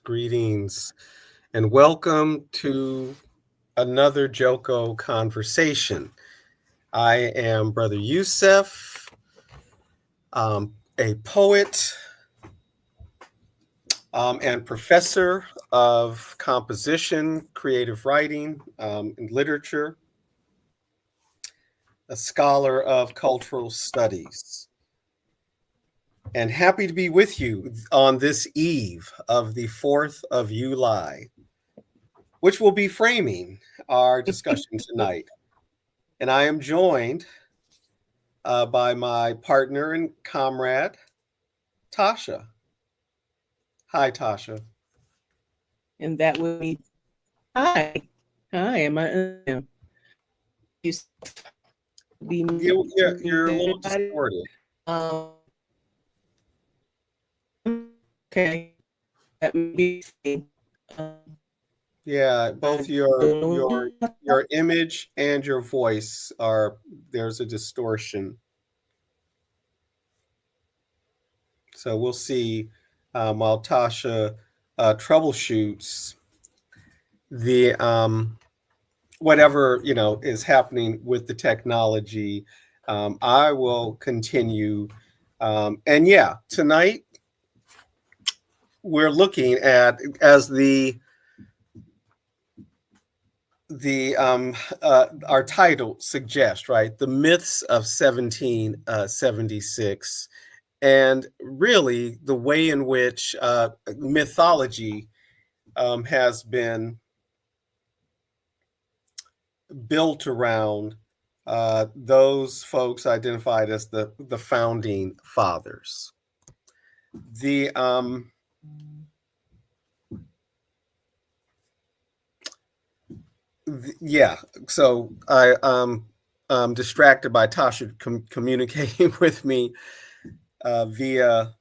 Greetings, and welcome to another Joko conversation. I am Brother Youssef, a poet and professor of composition, creative writing, and literature, a scholar of cultural studies. And happy to be with you on this eve of the 4th of July, which will be framing our discussion tonight. And I am joined by my partner and comrade, Tasha. Hi, Tasha. And that would be, hi, am I? You're a little distorted. Okay. That would be. Yeah, both your image and your voice there's a distortion. So we'll see while Tasha troubleshoots the whatever is happening with the technology. I will continue, and yeah, tonight we're looking at, as our title suggests, right? The myths of 1776, and really the way in which mythology has been built around those folks identified as the founding fathers. Yeah, so I'm distracted by Tasha communicating with me via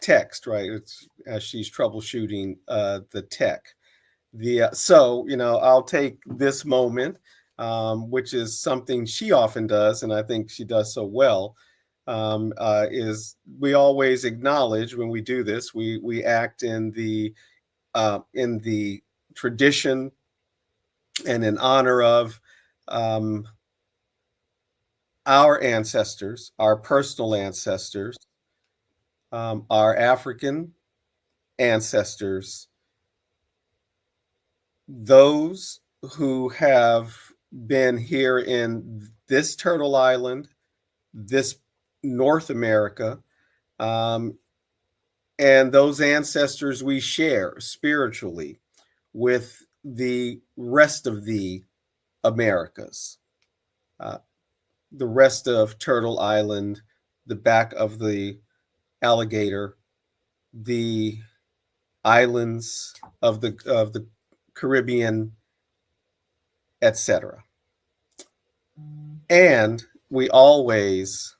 text, right? It's as she's troubleshooting the tech. So I'll take this moment, which is something she often does, and I think she does so well. Is we always acknowledge when we do this, we act in the tradition and in honor of our ancestors, our personal ancestors, our African ancestors, those who have been here in this Turtle Island, this North America, and those ancestors we share spiritually with the rest of the Americas. the rest of Turtle Island, the back of the alligator, the islands of the Caribbean, etc. And we always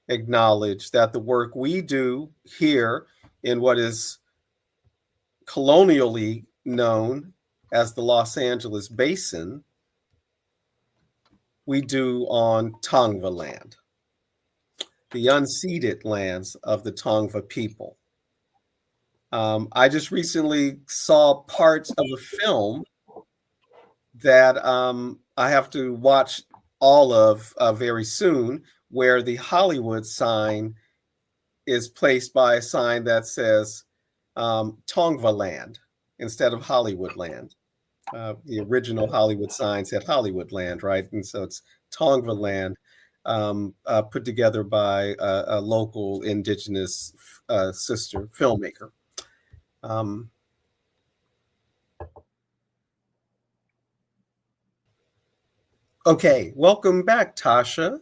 acknowledge that the work we do here in what is colonially known as the Los Angeles Basin, we do on Tongva land, the unceded lands of the Tongva people. I just recently saw parts of a film that I have to watch all of very soon, where the Hollywood sign is placed by a sign that says Tongva land instead of Hollywood land. The original Hollywood sign said Hollywood land, right? And so it's Tongva land, put together by a local indigenous sister filmmaker. Okay, welcome back, Tasha.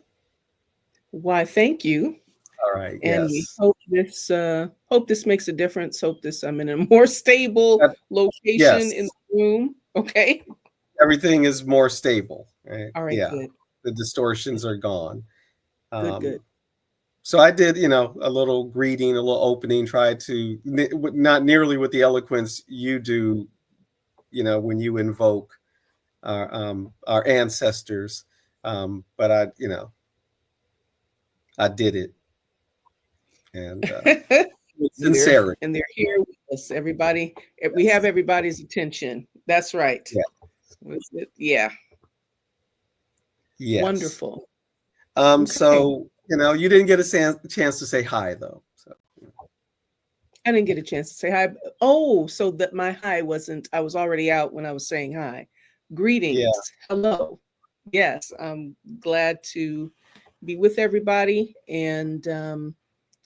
Why, thank you. All right, And yes. we hope this makes a difference. Hope I'm in a more stable location Yes. in the room. Okay. Everything is more stable, right? All right, Yeah. good. The distortions are gone. Good. So I did, a little greeting, a little opening, tried to, not nearly with the eloquence you do, when you invoke our ancestors. But I did it. And with sincerity. And they're here with us. Everybody, we have everybody's attention. That's right. Yeah. Yeah. Yes. Wonderful. So, you didn't get a chance to say hi, though. So. I didn't get a chance to say hi. Oh, so that my hi wasn't, I was already out when I was saying hi. Greetings. Yeah. Hello. Yes, I'm glad to be with everybody and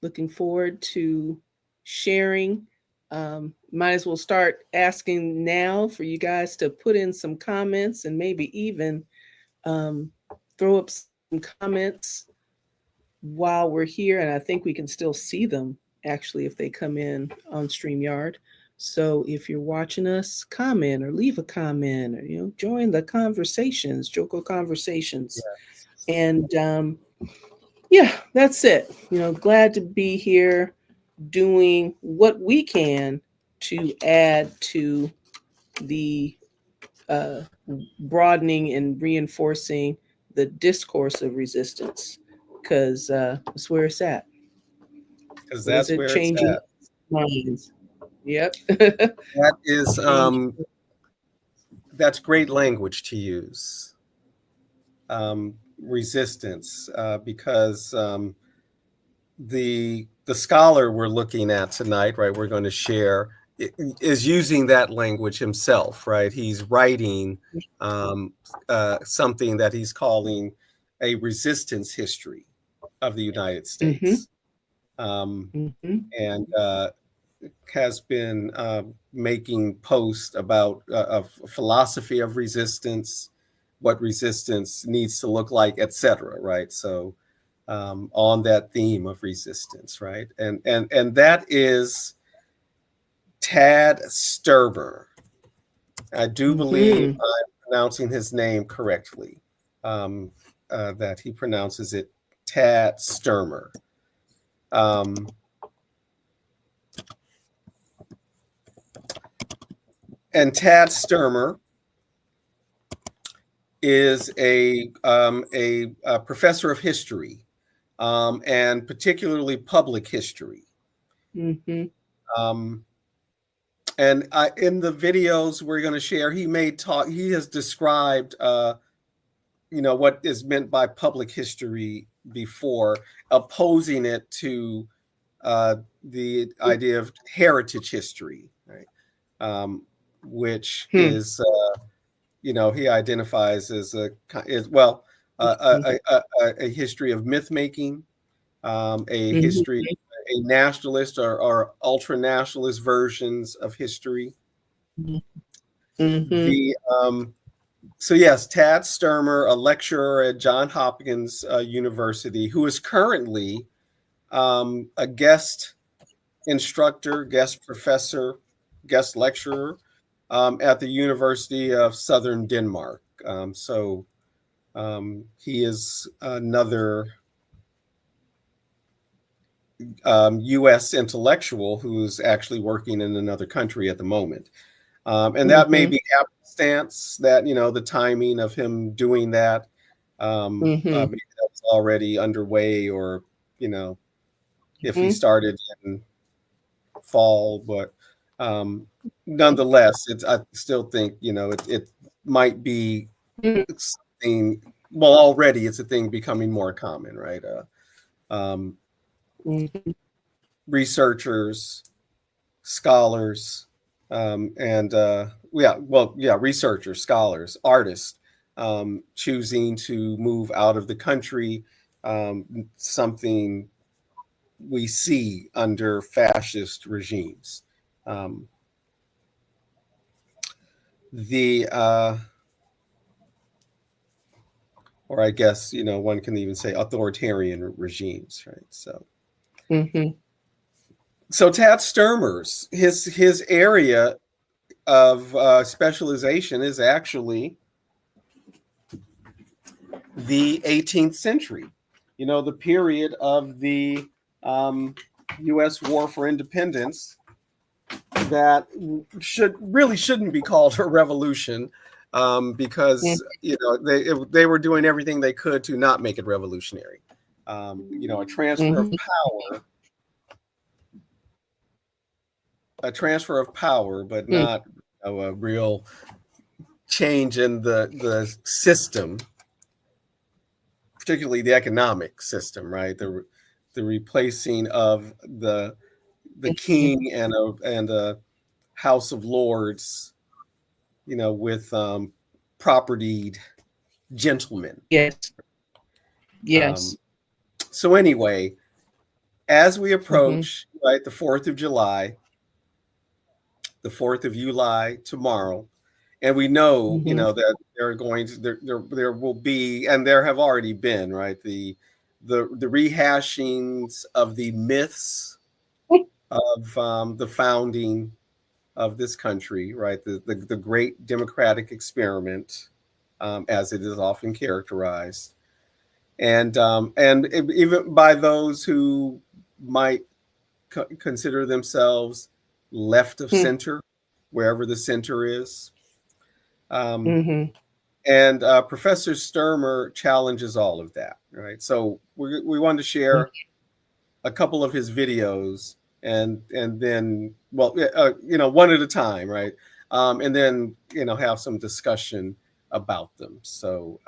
looking forward to sharing. Might as well start asking now for you guys to put in some comments and maybe even throw up some comments while we're here. And I think we can still see them actually if they come in on StreamYard. So if you're watching us, comment or leave a comment or join the conversations, Joko conversations. Yeah. And yeah, that's it. Glad to be here doing what we can to add to the broadening and reinforcing the discourse of resistance, because that's where it's at. Because that's where changing it's at. Minds. Yep. That is that's great language to use. Resistance, because the scholar we're looking at tonight, right, we're going to share, is using that language himself, right? He's writing something that he's calling a resistance history of the United States. And has been making posts about a philosophy of resistance, what resistance needs to look like, etc. Right? So on that theme of resistance, right? And that is Tad Sturmer. I do believe I'm pronouncing his name correctly. That he pronounces it Tad Sturmer. And Tad Sturmer is a professor of history, and particularly public history. And in the videos we're going to share, he has described, what is meant by public history before, opposing it to the idea of heritage history, right? Which is, he identifies as a history of myth making, a history, a nationalist or ultra nationalist versions of history. So yes, Tad Sturmer, a lecturer at Johns Hopkins University, who is currently a guest instructor, guest professor, guest lecturer at the University of Southern Denmark. He is another U.S. intellectual who's actually working in another country at the moment. And that may Mm-hmm. be happenstance, that, the timing of him doing that. Mm-hmm. Maybe that was already underway, or, if he Mm-hmm. started in fall. But nonetheless, I still think, it might be something. Well, already it's a thing becoming more common, right? Um, Mm-hmm. Researchers, scholars, and researchers, scholars, artists, choosing to move out of the country, something we see under fascist regimes. Um, the or I guess, one can even say authoritarian regimes, right? Mm-hmm. So Tad Sturmer's his area of specialization is actually the 18th century, the period of the um, U.S. War for Independence, that shouldn't be called a revolution, because they were doing everything they could to not make it revolutionary. A Mm-hmm. transfer of power, but not a real change in the system, particularly the economic system, right? The replacing of the king and a House of Lords, with propertied gentlemen. Yes. Um, Yes. so anyway, as we Mm-hmm. approach, right, the 4th of July, tomorrow, and we know, Mm-hmm. that there will be, and there have already been, right, the rehashings of the myths of the founding of this country, right? The great democratic experiment, as it is often characterized, and even by those who might consider themselves left of center, wherever the center is. Um, Mm-hmm. and Professor Sturmer challenges all of that, right? So we wanted to share a couple of his videos, and then, well, one at a time, right? And then, have some discussion about them. So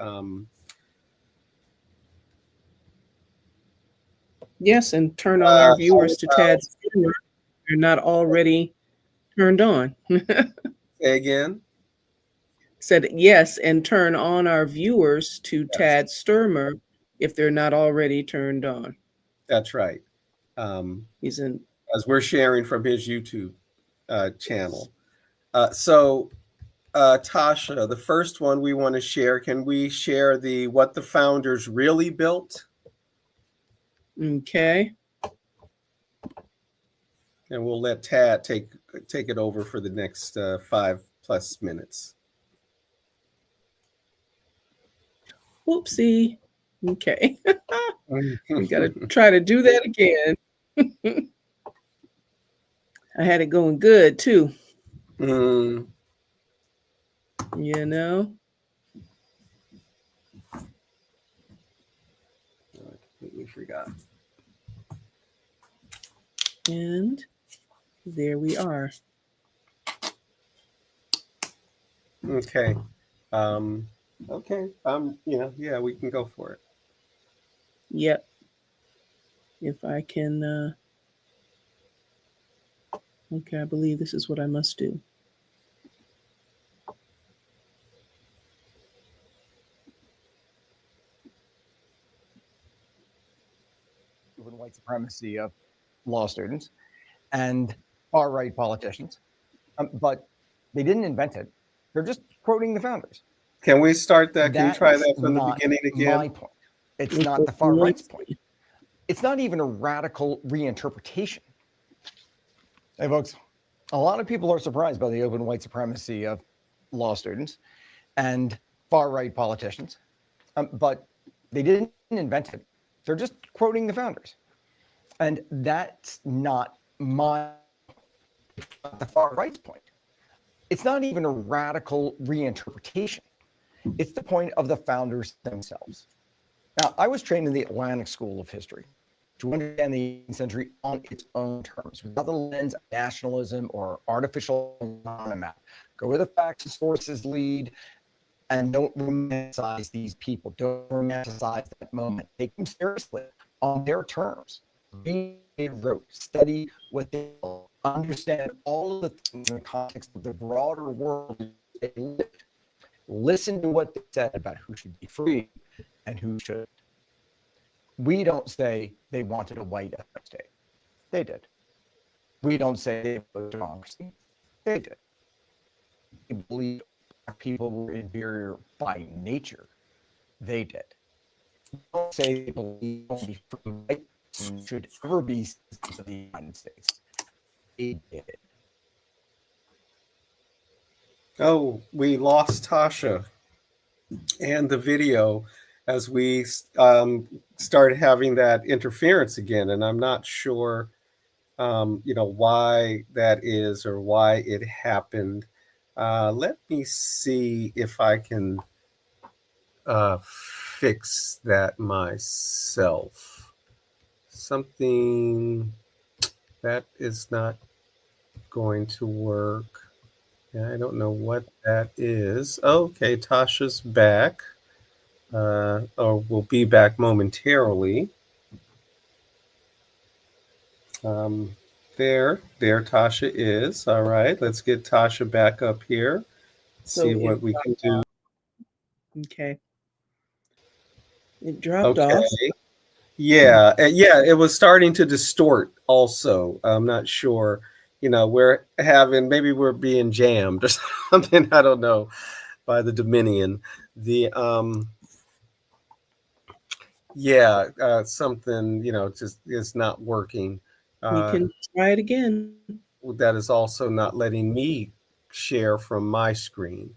Yes, and turn on our how viewers to Tad's camera. They're not already turned on. say again? Said yes, and turn on our viewers to Yes, Tad Sturmer if they're not already turned on. that's right. Um, He's in. as we're sharing from his YouTube channel. So, Tasha, the first one we want to share, can we share the what the founders really built? Okay. And we'll let Tad take it over for the next 5+ minutes. Whoopsie. Okay. We got to try to do that again. I had it going good too. Mm, You know? I completely forgot. And there we are. Okay. Okay. Yeah, we can go for it. Yep. If I can. Okay, I believe this is what I must do. With white supremacy of law students and far-right politicians, but they didn't invent it. They're just quoting the founders. Can we start that? Can you try That's that from the not beginning my again? point. It's not the far right's point. It's not even a radical reinterpretation. Hey, folks, a lot of people are surprised by the open white supremacy of law students and far right politicians, but they didn't invent it. They're just quoting the founders. And that's not the far right's point. It's not even a radical reinterpretation. It's the point of the founders themselves. Now, I was trained in the Atlantic School of History to understand the 18th century on its own terms, without the lens of nationalism or artificial anonymity. Go where the facts and sources lead, and don't romanticize these people. Don't romanticize that moment. Take them seriously on their terms. Read what they wrote, study what they wrote, understand all of the things in the context of the broader world they lived. Listen to what they said about who should be free and who shouldn't. We don't say they wanted a white state. They did. We don't say they wanted democracy. They did. We believe people were inferior by nature. They did. We don't say they believe only free white persons should ever be citizens of the United States. They did. Oh, we lost Tasha and the video as we started having that interference again, and I'm not sure, why that is or why it happened. Let me see if I can fix that myself. Something that is not going to work. Yeah, I don't know what that is. Okay, Tasha's back, or will be back momentarily. Um, there Tasha is. All right, let's get Tasha back up here. So See what we can do. okay. It dropped Okay. off. Yeah, yeah, it was starting to distort also. I'm not sure. Maybe we're being jammed or something. I don't know, by the Dominion. The Yeah, something, just is not working. You Uh, can try it again. that is also not letting me share from my screen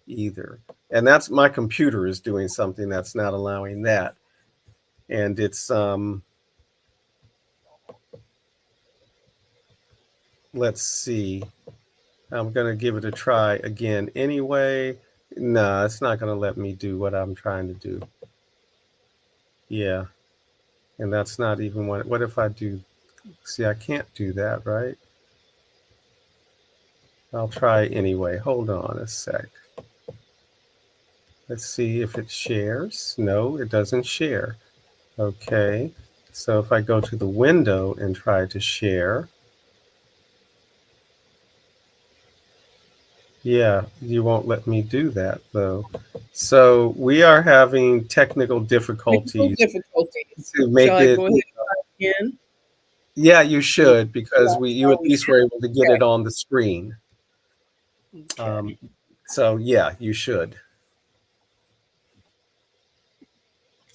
either. And that's my computer is doing something that's not allowing that. And it's let's see. I'm gonna give it a try again anyway. No, it's not gonna let me do what I'm trying to do. Yeah. And that's not even what if I do, see, I can't do that, right? I'll try anyway. Hold on a sec. Let's see if it shares. No, it doesn't share. Okay. So if I go to the window and try to share, yeah, you won't let me do that though. So we are having technical Technical difficulties difficulties. to Shall make I it. go ahead and try again? Yeah, you should, because you at Oh, least were able to get it on the screen. okay. So yeah, you should.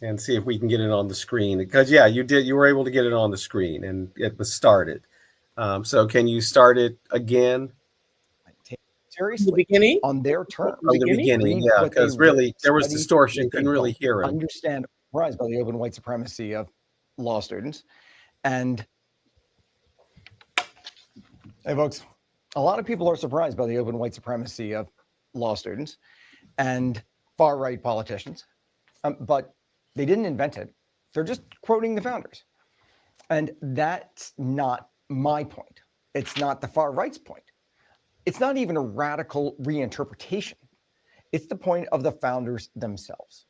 And see if we can get it on the screen, because yeah, you were able to get it on the screen and it was started. So can you start it again Take The seriously beginning? on their From terms. the from the beginning? beginning? Read Yeah, what they because wrote, really there was study distortion, what they couldn't really built, hear him. understand, surprised by the open white supremacy of law students. And hey, folks, a lot of people are surprised by the open white supremacy of law students and far right politicians, but they didn't invent it. They're just quoting the founders. And that's not my point. It's not the far right's point. It's not even a radical reinterpretation. It's the point of the founders themselves.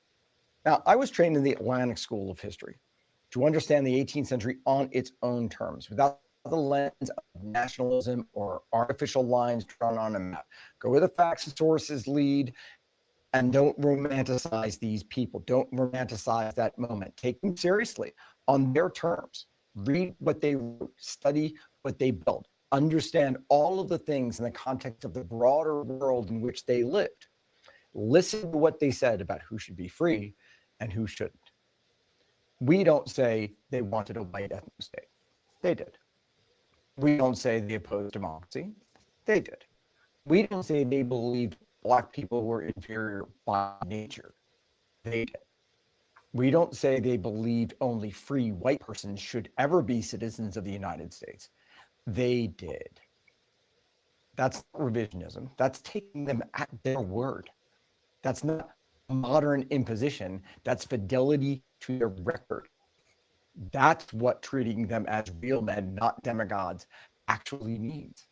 Now, I was trained in the Atlantic School of History to understand the 18th century on its own terms, without the lens of nationalism or artificial lines drawn on a map. Go where the facts and sources lead, and don't romanticize these people. Don't romanticize that moment. Take them seriously on their terms. Read what they wrote, study what they built, understand all of the things in the context of the broader world in which they lived. listen to what they said about who should be free and who shouldn't. We don't say they wanted a white ethno state. They did. We don't say they opposed democracy. They did. We don't say they believed Black people were inferior by nature. They did. We don't say they believed only free white persons should ever be citizens of the United States. They did. That's revisionism. That's taking them at their word. That's not modern imposition. That's fidelity to their record. That's what treating them as real men, not demigods, actually means.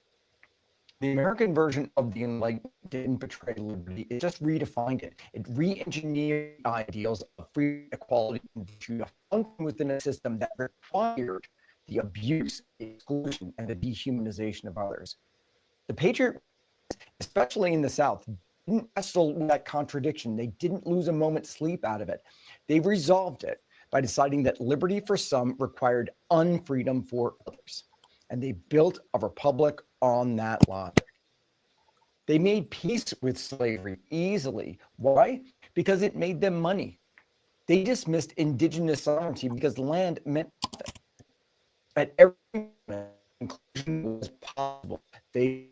The American version of the Enlightenment didn't portray liberty, it just redefined it. It re-engineered ideals of freedom, equality, and virtue to function within a system that required the abuse, the exclusion, and the dehumanization of others. The Patriot, especially in the South, didn't wrestle with that contradiction. They didn't lose a moment's sleep out of it. They resolved it by deciding that liberty for some required unfreedom for others. And they built a republic on that logic. They made peace with slavery easily. Why? Because it made them money. They dismissed indigenous sovereignty because land meant nothing. At every moment, inclusion was possible. They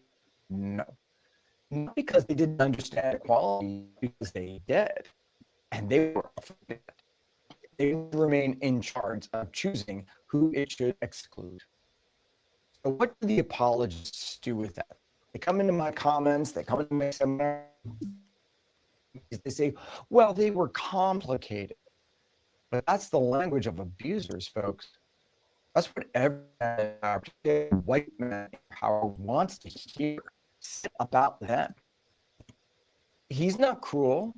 no. Not because they didn't understand equality, because they did. And they were afraid. They would remain in charge of choosing who it should exclude. So what do the apologists do with that? They come into my comments, they come into my seminar, they say, well, they were complicated. But that's the language of abusers, folks. That's what every white man in power wants to hear about them. He's not cruel.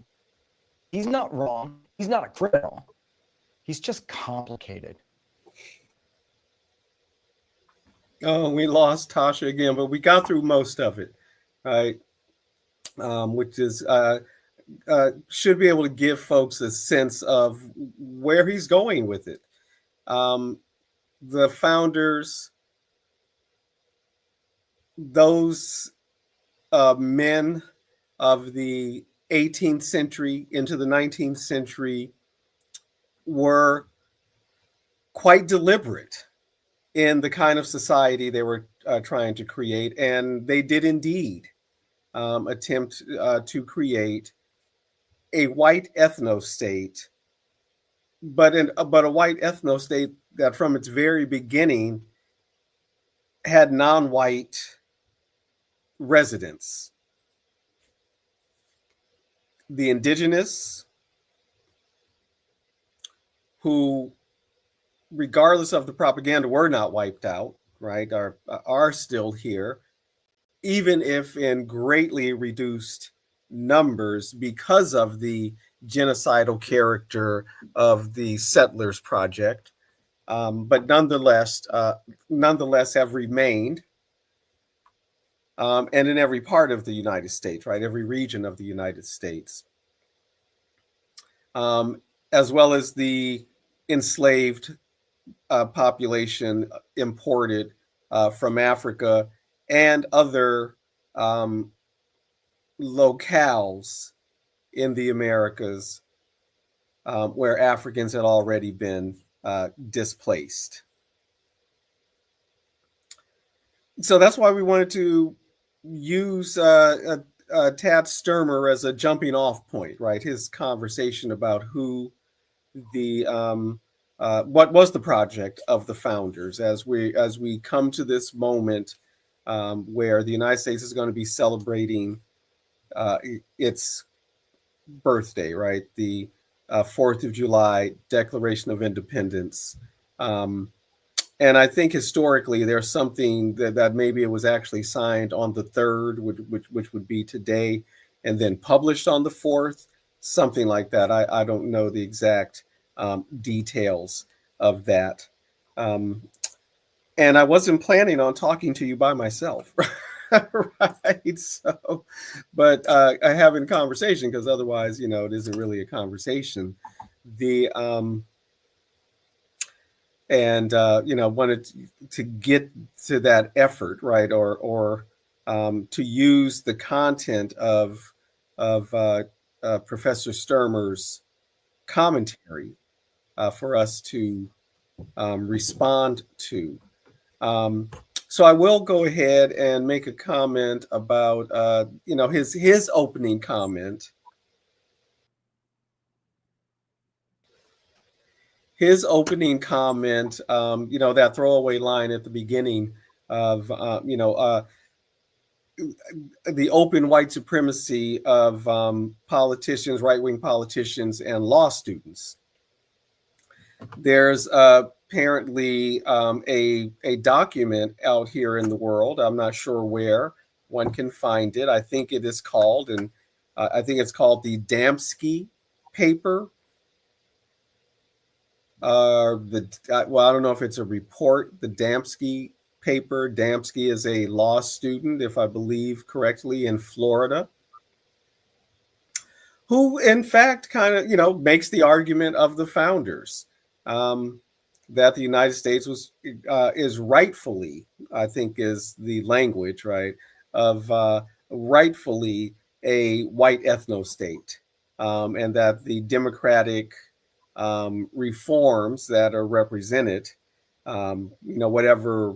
He's not wrong. He's not a criminal. He's just complicated. Oh, we lost Tasha again, but we got through most of it, right? Which is should be able to give folks a sense of where he's going with it. The founders, those men of the 18th century into the 19th century were quite deliberate in the kind of society they were trying to create. And they did indeed attempt to create a white ethno-state, but a white ethno-state that from its very beginning had non-white residents. The indigenous, who, regardless of the propaganda, were not wiped out, right, are still here, even if in greatly reduced numbers because of the genocidal character of the Settlers Project, but nonetheless have remained, and in every part of the United States, right, every region of the United States, as well as the enslaved population imported from Africa and other locales in the Americas where Africans had already been displaced. So that's why we wanted to use Tad Sturmer as a jumping off point, right? His conversation about who the what was the project of the founders as we come to this moment where the United States is going to be celebrating its birthday, right? The 4th of July Declaration of Independence. And I think historically there's something that maybe it was actually signed on the 3rd, which would be today, and then published on the 4th, something like that. I don't know the exact details of that. And I wasn't planning on talking to you by myself, right? So, but having a conversation, because otherwise, it isn't really a conversation. Wanted to get to that effort, right? Or to use the content of Professor Sturmer's commentary for us to respond to. So I will go ahead and make a comment about his opening comment. His opening comment, that throwaway line at the beginning of the open white supremacy of politicians, right-wing politicians, and law students. There's apparently a document out here in the world. I'm not sure where one can find it. I think it is called, and I think it's called the Damski paper. I don't know if it's a report. The Damski paper. Damski is a law student, if I believe correctly, in Florida, who in fact kind of makes the argument of the founders. That the United States is rightfully, I think is the language, right, of rightfully a white ethno state, and that the democratic reforms that are represented, whatever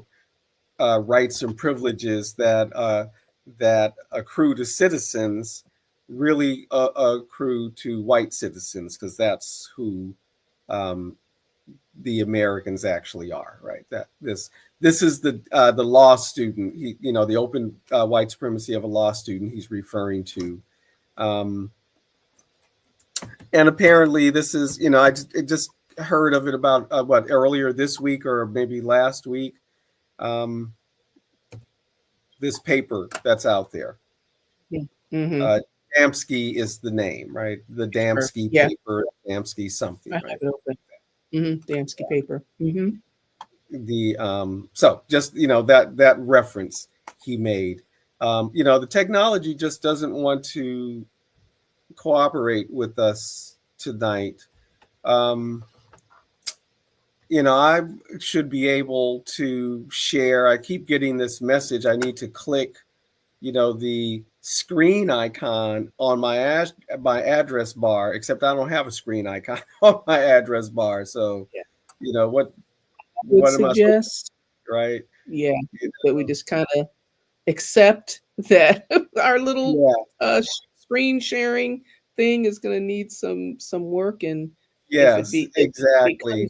rights and privileges that accrue to citizens really accrue to white citizens, because that's who the Americans actually are, right? That this is the law student, the open white supremacy of a law student he's referring to, and apparently this is, I just heard of it about earlier this week or maybe last week. This paper that's out there. Mm-hmm. Damski is the name, right? The Damski paper, Damski something, right? Damski paper. Mm-hmm. So just that reference he made. The technology just doesn't want to cooperate with us tonight. I should be able to share. I keep getting this message. I need to click, the screen icon on my address bar, except I don't have a screen icon on my address bar. So, what am I supposed to do, right? Yeah, but we just kind of accept that our little screen sharing thing is going to need some work, and exactly.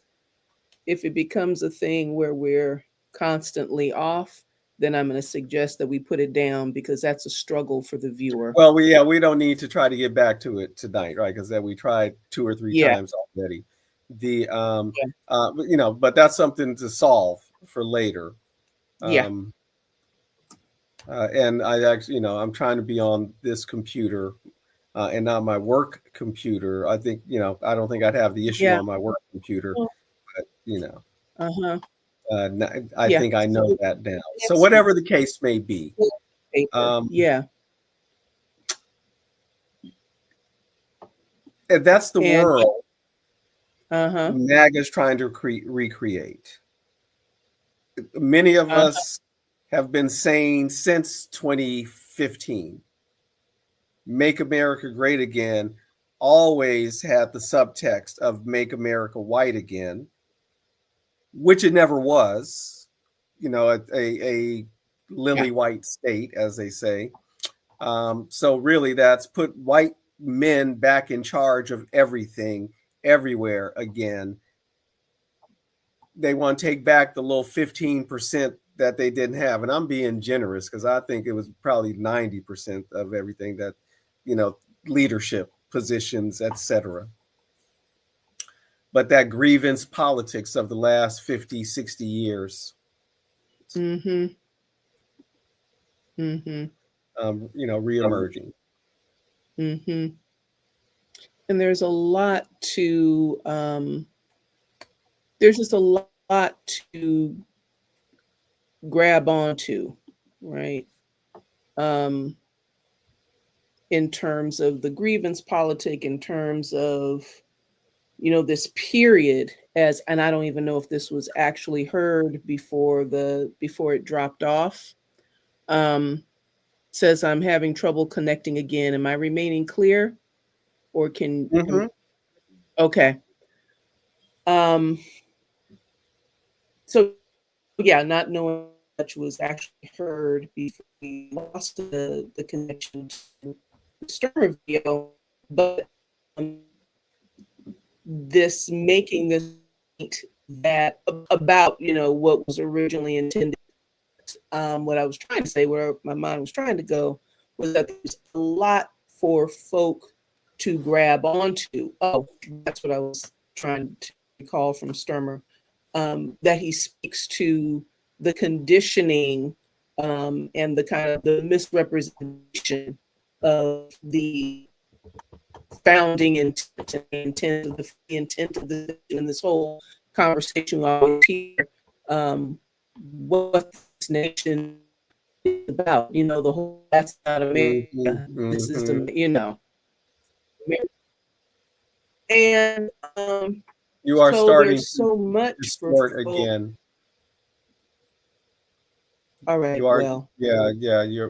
If it becomes a thing where we're constantly off, then I'm going to suggest that we put it down, because that's a struggle for the viewer. Well, we don't need to try to get back to it tonight, right? Because we tried 2 or 3 times already. But that's something to solve for later. And I actually, I'm trying to be on this computer and not my work computer. I think, I don't think I'd have the issue on my work computer, but I think I know that now. So whatever the case may be. And that's the world MAGA's trying to recreate. Many of us have been saying since 2015, Make America Great Again always had the subtext of Make America White Again, which it never was, a lily white state, as they say. So really that's put white men back in charge of everything, everywhere again. They want to take back the little 15% that they didn't have. And I'm being generous, because I think it was probably 90% of everything that, leadership positions, etc. But that grievance politics of the last 50, 60 years. Reemerging. And there's a lot to, there's just a lot to grab onto, right? In terms of the grievance politic, in terms of, this period, and I don't even know if this was actually heard before it dropped off. Says, I'm having trouble connecting again. Am I remaining clear? or can Mm-hmm. okay. Um, so yeah, not knowing much was actually heard before we lost the connection to the Sturmer video, but um, this making this point that about what was originally intended. What I was trying to say, where my mind was trying to go, was that there's a lot for folk to grab onto. Oh, that's what I was trying to recall from Sturmer. That he speaks to the conditioning and the kind of the misrepresentation of the founding intent and the intent of this whole conversation. I always hear what this nation is about. The whole that's not Mm-hmm. America. This is Mm-hmm. the and You are so starting there's to so much for distort folk. again. All right, You are, well, yeah.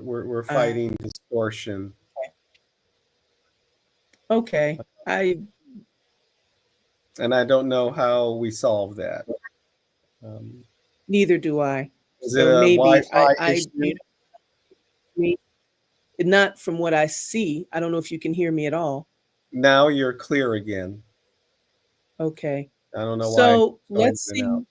We're uh, fighting distortion, okay. I and I don't know how we solve that. Um, Neither do I. is it So a maybe Wi-Fi issue? me not from what I see. I don't know if you can hear me at all. Now you're clear again. Okay. I don't know why it's So going let's in and out. see.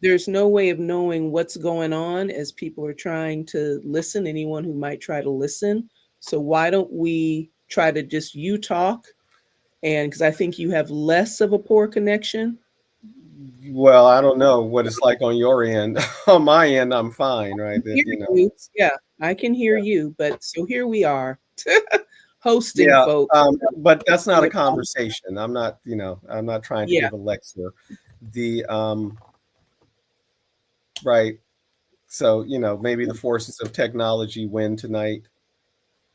There's no way of knowing what's going on as people are trying to listen, anyone who might try to listen. So why don't we try to just you talk? And because I think you have less of a poor connection. Well, I don't know what it's like on your end. On my end, I'm fine, right? Hear you. Yeah, I can hear you. But so here we are hosting Yeah, folk. but that's not a conversation. I'm not trying to Yeah. give a lecture. The right. So, maybe the forces of technology win tonight.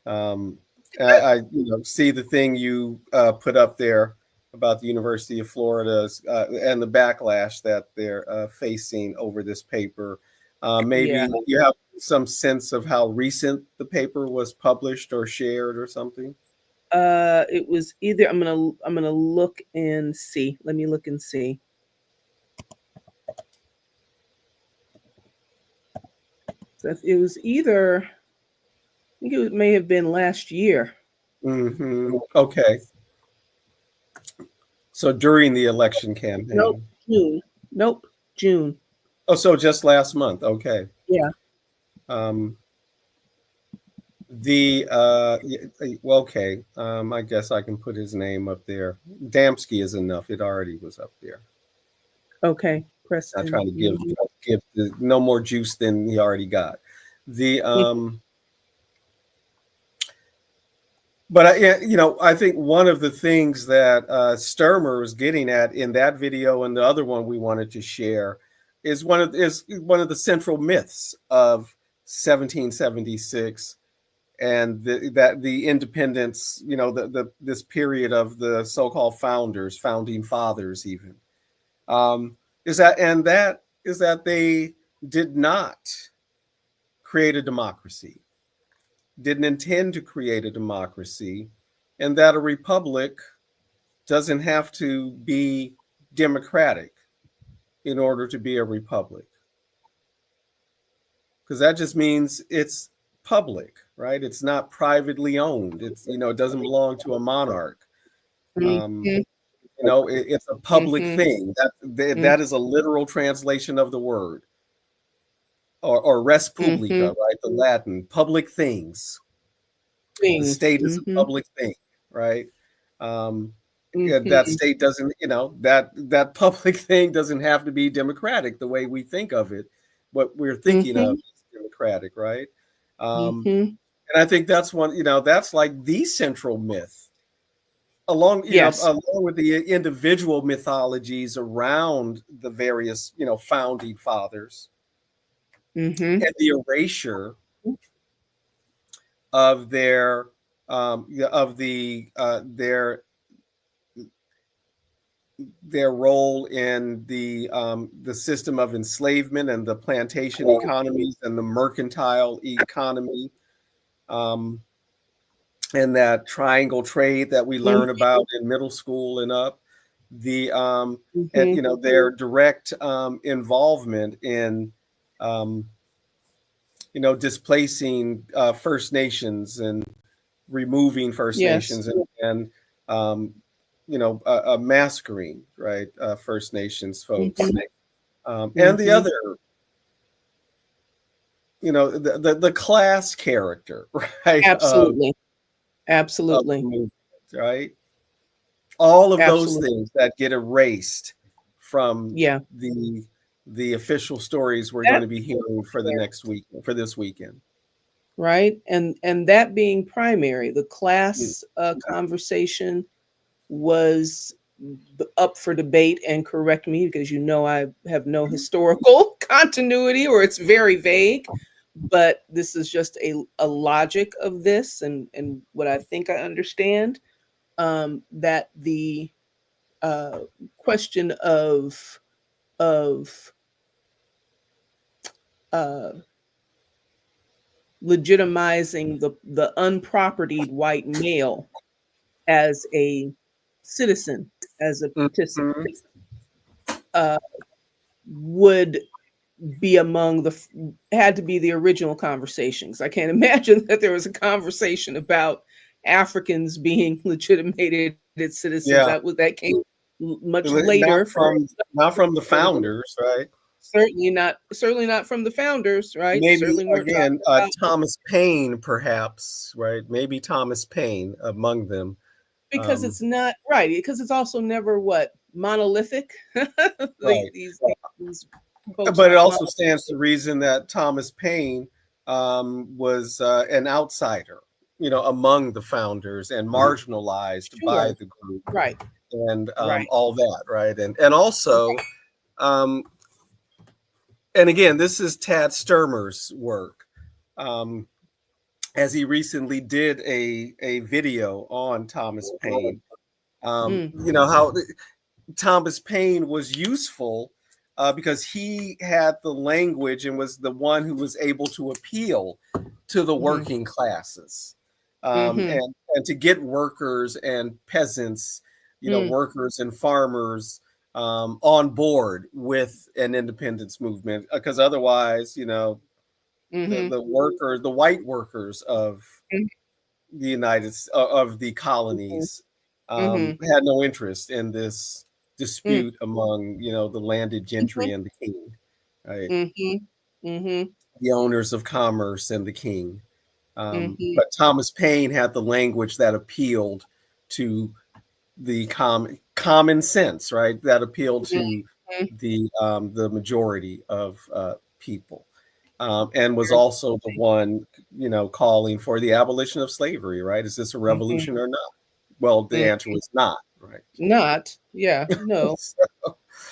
Um, I see the thing you put up there about the University of Florida's and the backlash that they're facing over this paper. Maybe Yeah. you have some sense of how recent the paper was published or shared or something. It was either I'm gonna look and see. Let me look and see. So it was either I think it may have been last year. Mm-hmm. Okay. So during the election Nope, campaign. June. Nope, June. Oh, so just last month. Okay. Yeah. Um, okay. I guess I can put his name up there. Damsky is enough. It already was up there. Okay. Not Preston. trying to give no more juice than he already got. The But I think one of the things that Sturmer was getting at in that video and the other one we wanted to share is one of the central myths of 1776 and the independence, this period of the so-called founding fathers, even is that they did not create a democracy, didn't intend to create a democracy, and that a republic doesn't have to be democratic in order to be a republic. Because that just means it's public, right? It's not privately owned. It doesn't belong to a monarch. Mm-hmm. It's a public Mm-hmm. thing. That is a literal translation of the word, or res publica, Mm-hmm. right? The Latin public things. The Things. state is a Mm-hmm. public thing, right? Um, that Mm-hmm. state doesn't, that public thing doesn't have to be democratic the way we think of it. What we're thinking of Mm-hmm. is democratic, right? Um, Mm-hmm. and I think that's that's like the central myth, Yes. along with the individual mythologies around the various, founding fathers Mm-hmm. and the erasure of their of their role in the system of enslavement and the plantation economies and the mercantile economy. Um, and that triangle trade that we learn about in middle school and up, the and their direct involvement in displacing First Nations and removing First Nations and massacring, right, First Nations folks, and the other, the class character, right? Absolutely. Of the movement, right? All of those things that get erased from the official stories we're going to be hearing for the next week, for this weekend. Right. And that being primary, the class conversation was up for debate, and correct me because I have no historical continuity, or it's very vague, but this is just a logic of this and what I think I understand, that the question of legitimizing the unpropertied white male as a citizen, as a participant, would be among had to be the original conversations. I can't imagine that there was a conversation about Africans being legitimated as citizens. That came much later, not from the founders, right? Certainly not from the founders, right? Maybe certainly again, Thomas Paine, perhaps, right? Maybe Thomas Paine among them, because it's not right. Because it's also never monolithic. Right. These but it also stands to reason that Thomas Paine was an outsider, among the founders and marginalized by the group, right? And all that, right? And also, and again, this is Tad Sturmer's work, as he recently did a video on Thomas Paine. How Thomas Paine was useful because he had the language and was the one who was able to appeal to the working classes, and to get workers and peasants, workers and farmers on board with an independence movement, because otherwise, the white workers of the colonies had no interest in this dispute among the landed gentry and the king, right? The owners of commerce and the king. But Thomas Paine had the language that appealed to the common sense, right? That appealed to the majority of people, and was also the one, calling for the abolition of slavery, right? Is this a revolution or not? Well, the answer was not, right? Not, no. So,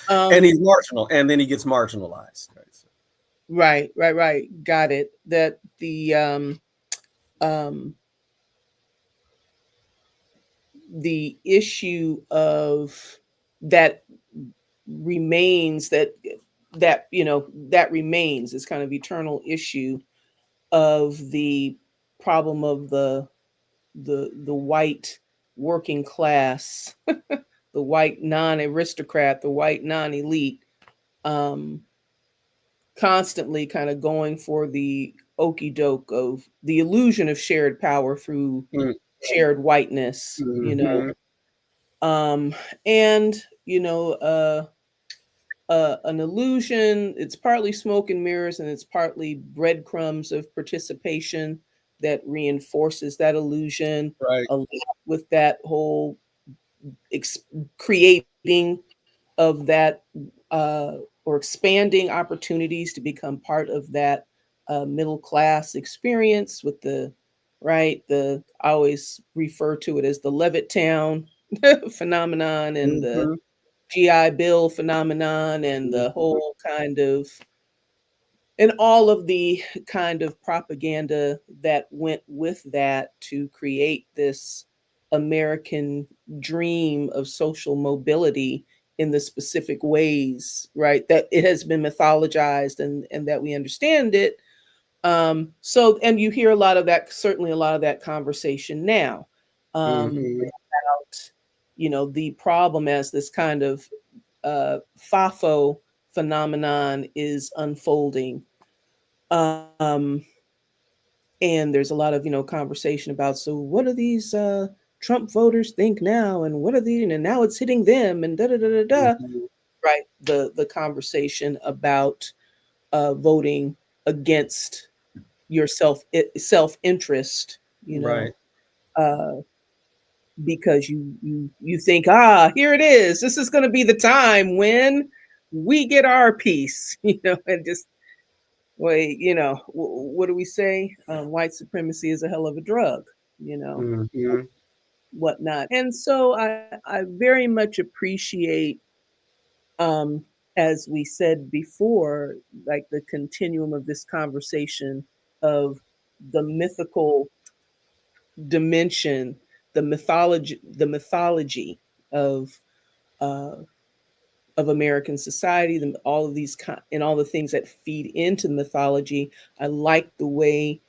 and he's marginal, and then he gets marginalized, right? So. Right. Got it. That the issue of that remains, that remains this kind of eternal issue of the problem of the white working class, the white non-aristocrat, the white non-elite, constantly kind of going for the okie doke of the illusion of shared power through shared whiteness, and an illusion. It's partly smoke and mirrors, and it's partly breadcrumbs of participation that reinforces that illusion, right? With that whole creating of that, or expanding opportunities to become part of that middle class experience, with I always refer to it as the Levittown phenomenon, and the GI Bill phenomenon, and the whole kind of, and all of the kind of propaganda that went with that to create this American dream of social mobility in the specific ways, right, that it has been mythologized, and that we understand it. So, and you hear a lot of that, certainly a lot of that conversation now, Hmm. about, the problem as this kind of FAFO phenomenon is unfolding. Um, and there's a lot of, conversation about, so what do these Trump voters think now? And what are the, and now it's hitting them and da da da da da. Hmm. Right. The conversation about voting against your self interest, Right. uh, because you think, here it is. This is going to be the time when we get our piece, and just wait, what do we say? White supremacy is a hell of a drug, Hmm. whatnot. And so I very much appreciate, um, as we said before, like the continuum of this conversation of the mythical dimension, the mythology of uh, of American society, all of these and all the things that feed into the mythology. I like the way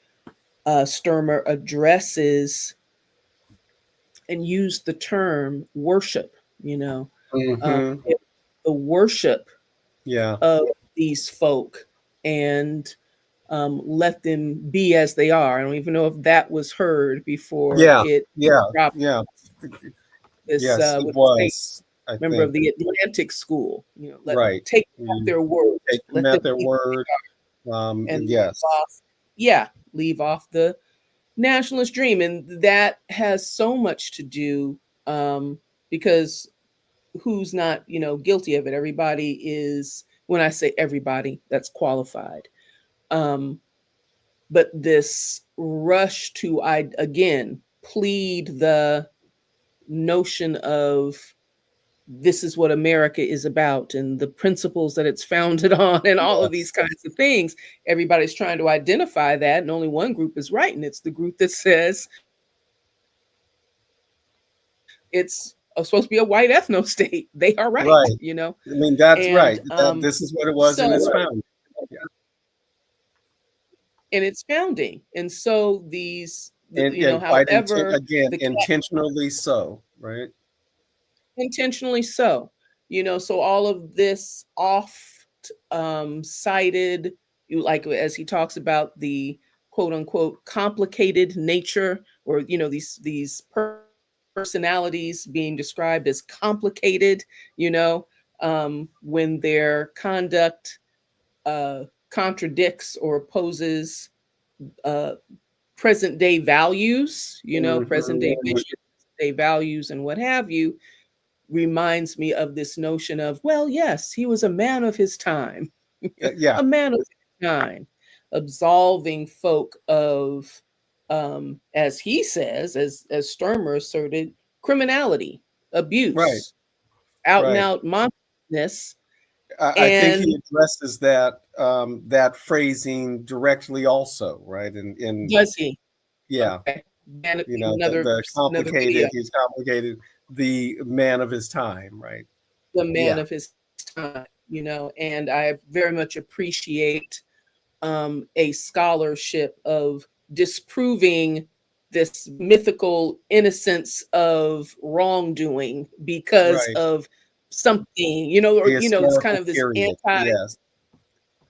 Sturmer addresses and used the term worship. Uh, Hmm. the worship Yeah. of these folk, and let them be as they are. I don't even know if that was heard before Yeah. it Yeah. dropped. Yeah. This Yes, it with the was. I member of think. the Atlantic School. Let Right. take them at You their word. take them Let them at their be, word. and leave Yes. off. Yeah, leave off the nationalist dream, and that has so much to do, because who's not guilty of it? Everybody is. When I say everybody, that's qualified. Um, but this rush to, I again plead the notion of this is what America is about and the principles that it's founded on and all of these Yes. kinds of things. Everybody's trying to identify that, and only one group is right, and it's the group that says it's supposed to be a white ethno state. They are right, Right. I mean, that's and right. This is what it was in so its founding. Yeah. in its founding, and so And quite however again, the intentionally so. Right. intentionally so, so all of this oft cited, like as he talks about the quote unquote complicated nature, or these personalities being described as complicated, you know when their conduct contradicts or opposes uh, present day values, present Hmm. day vision, day values, and what have you, reminds me of this notion of, well, yes, he was a man of his time, Yeah. a man of his time, absolving folk of, as he says, as Sturmer asserted, criminality, Right. abuse, out and Right. out monstrousness. I think And he addresses that phrasing directly also, right? And does he? yeah, Okay. And the another video, complicated, he's complicated, the man of his time, right? the man Yeah. of his time, and I very much appreciate a scholarship of disproving this mythical innocence of wrongdoing because Right. of something, or The it's kind historical of this period. Yes.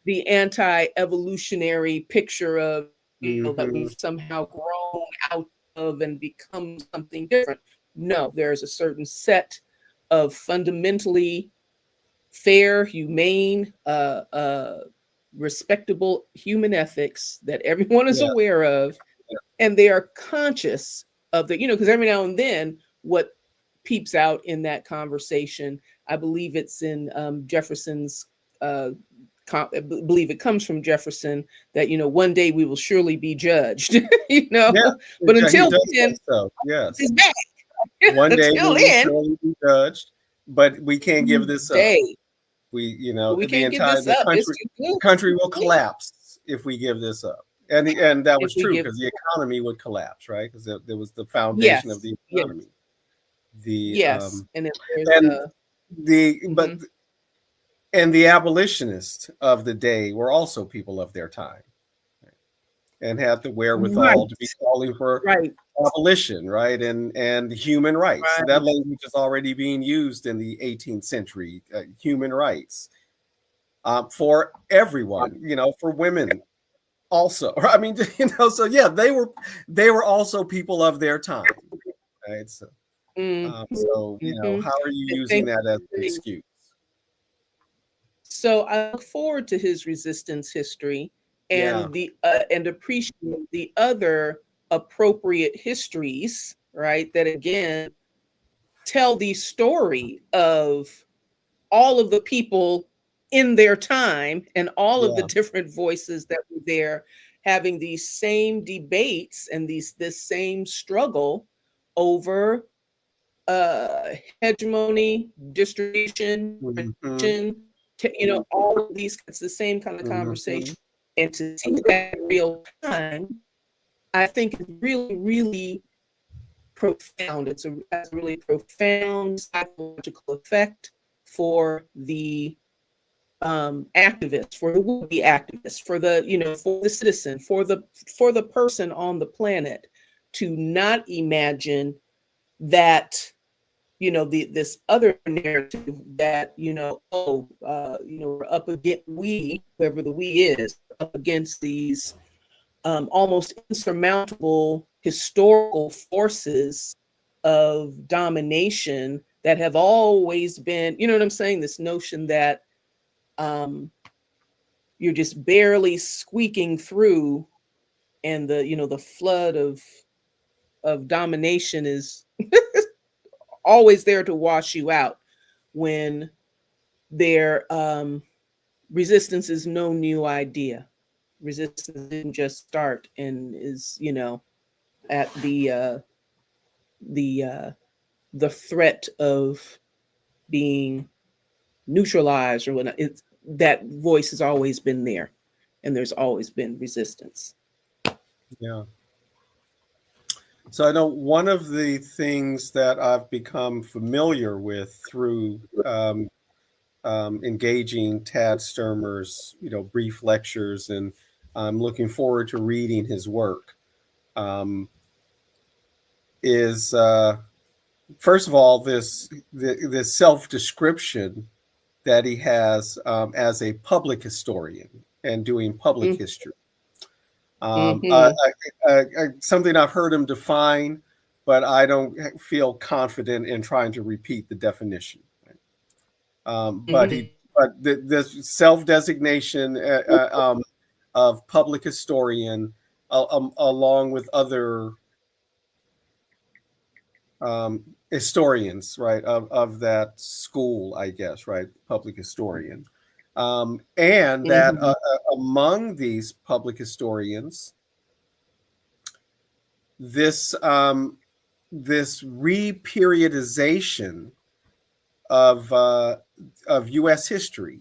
the anti-evolutionary picture of, that Hmm. we've somehow grown out of and become something different. No, there's a certain set of fundamentally fair, humane, respectable human ethics that everyone is Yeah. aware of, and they are conscious of the, because every now and then what peeps out in that conversation, I believe it's in Jefferson's. I believe it comes from Jefferson that one day we will surely be judged, Yeah. but He until does say then, so. Yes. it's back. One day we Until will then, surely be judged, but we can't give this up. day, We, but we the can't give entire this up. It's too the good. country will Yeah. collapse if we give this up. And that If was we true give, because the economy would collapse, right? Because there was the foundation of yes, the yes, economy. The yes, and if there's and a, the but mhm. and the abolitionists of the day were also people of their time. and had the Right. wherewithal to be calling for Right. abolition, right, and human rights. Right. That language is already being used in the 18th century. Human rights for everyone, for women also. I mean, so yeah, they were also people of their time, right? So, Mhm. how are you And using thank that as an you. excuse? So I look forward to his resistance history Yeah. and appreciate the other appropriate histories, right? That again tell the story of all of the people in their time and all of the Yeah. different voices that were there having these same debates and this same struggle over hegemony, distribution, Hmm. protection, all of these, it's the same kind of Hmm. conversation. And to see that in real time, I think is really, really profound. Has a really profound psychological effect for the activists, for the would-be activists, for for the citizen, for the person on the planet, to not imagine that this other narrative that we're up against, whoever the we is, up against these almost insurmountable historical forces of domination that have always been, you know what I'm saying, this notion that um you're just barely squeaking through, and the flood of domination is always there to wash you out, when their resistance is no new idea. Resistance didn't just start and is, at the the threat of being neutralized or whatnot. It's that voice has always been there, and there's always been resistance. Yeah. So I know one of the things that I've become familiar with through engaging Tad Sturmer's, brief lectures, and I'm looking forward to reading his work. Is first of all this self description that he has as a public historian and doing public history. Mm-hmm. Something I've heard him define, but I don't feel confident in trying to repeat the definition. But Mm-hmm. this self-designation of public historian, along with other historians, right, of that school, I guess, right, public historian, and that Mm-hmm. among these public historians, this this reperiodization of U.S. history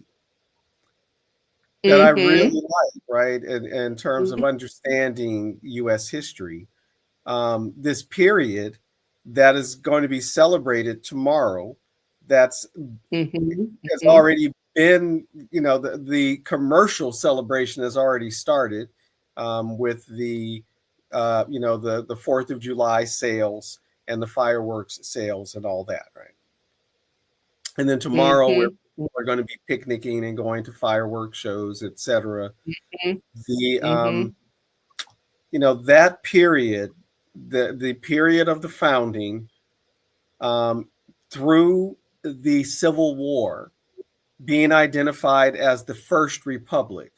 that I really Mm-hmm. like, right, in terms of understanding U.S. history. This period that is going to be celebrated tomorrow, that's has Mm-hmm. already been, the commercial celebration has already started with the 4th of July sales and the fireworks sales and all that, right? And then tomorrow Mm-hmm. we're going to be picnicking and going to fireworks shows, etc. The Mm-hmm. that period, the period of the founding, through the Civil War, being identified as the First Republic.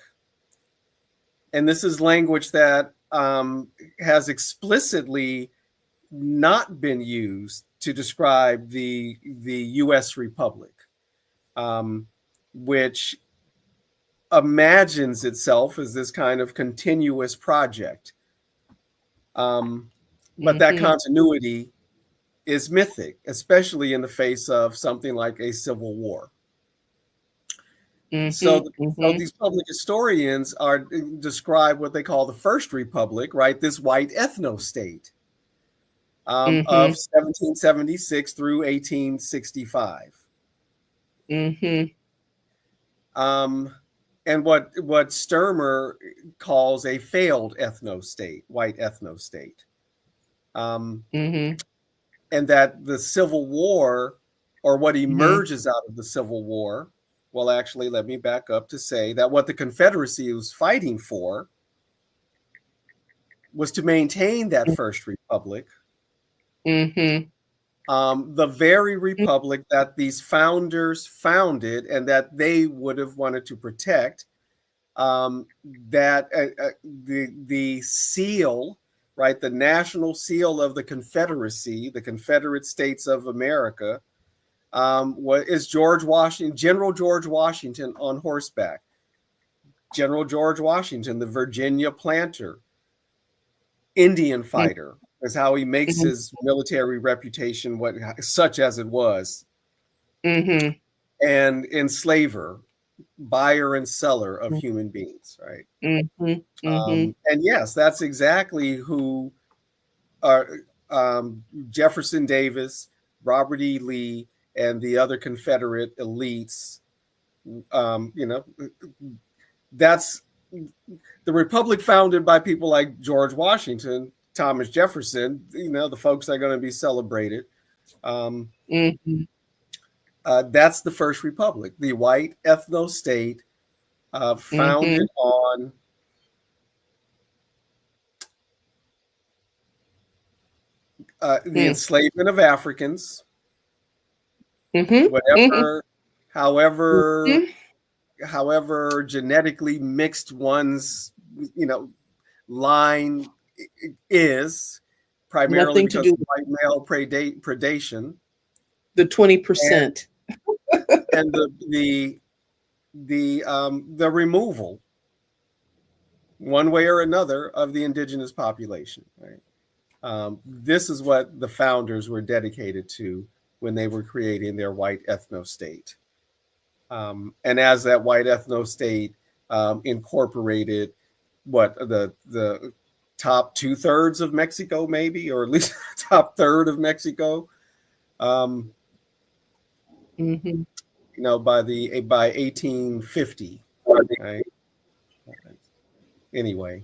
And this is language that has explicitly not been used to describe the U.S. Republic, which imagines itself as this kind of continuous project. But that Mm-hmm. continuity is mythic, especially in the face of something like a civil war. So, so Mm-hmm. these public historians are describe what they call the First Republic, right? This white ethno state of Mm-hmm. 1776 through 1865. Mm-hmm. Um, what Sturmer calls a failed ethno-state, white ethno-state. Mm-hmm. And that the Civil War, or what emerges out of the Civil War, well, actually, let me back up to say that what the Confederacy was fighting for was to maintain that first republic, Mm-hmm. the very republic that these founders founded and that they would have wanted to protect. That the seal, right, the national seal of the Confederacy, the Confederate States of America, is General George Washington on horseback. General George Washington, the Virginia planter, Indian fighter, is how he makes his military reputation, such as it was, Mm-hmm. and enslaver, buyer and seller of human beings, right? Mm-hmm. Mm-hmm. And yes, that's exactly who Jefferson Davis, Robert E. Lee, and the other Confederate elites. That's the republic founded by people like George Washington, Thomas Jefferson. The folks that are going to be celebrated. Mm-hmm. That's the first republic, the white ethno-state founded on the enslavement of Africans, whatever, however genetically mixed one's, line is, primarily Nothing to because do of white male predation, the 20%. and the removal, one way or another, of the indigenous population, right? This is what the founders were dedicated to when they were creating their white ethno-state. And as that white ethno-state incorporated the top 2/3 of Mexico, maybe, or at least top third of Mexico, by 1850, right? Anyway,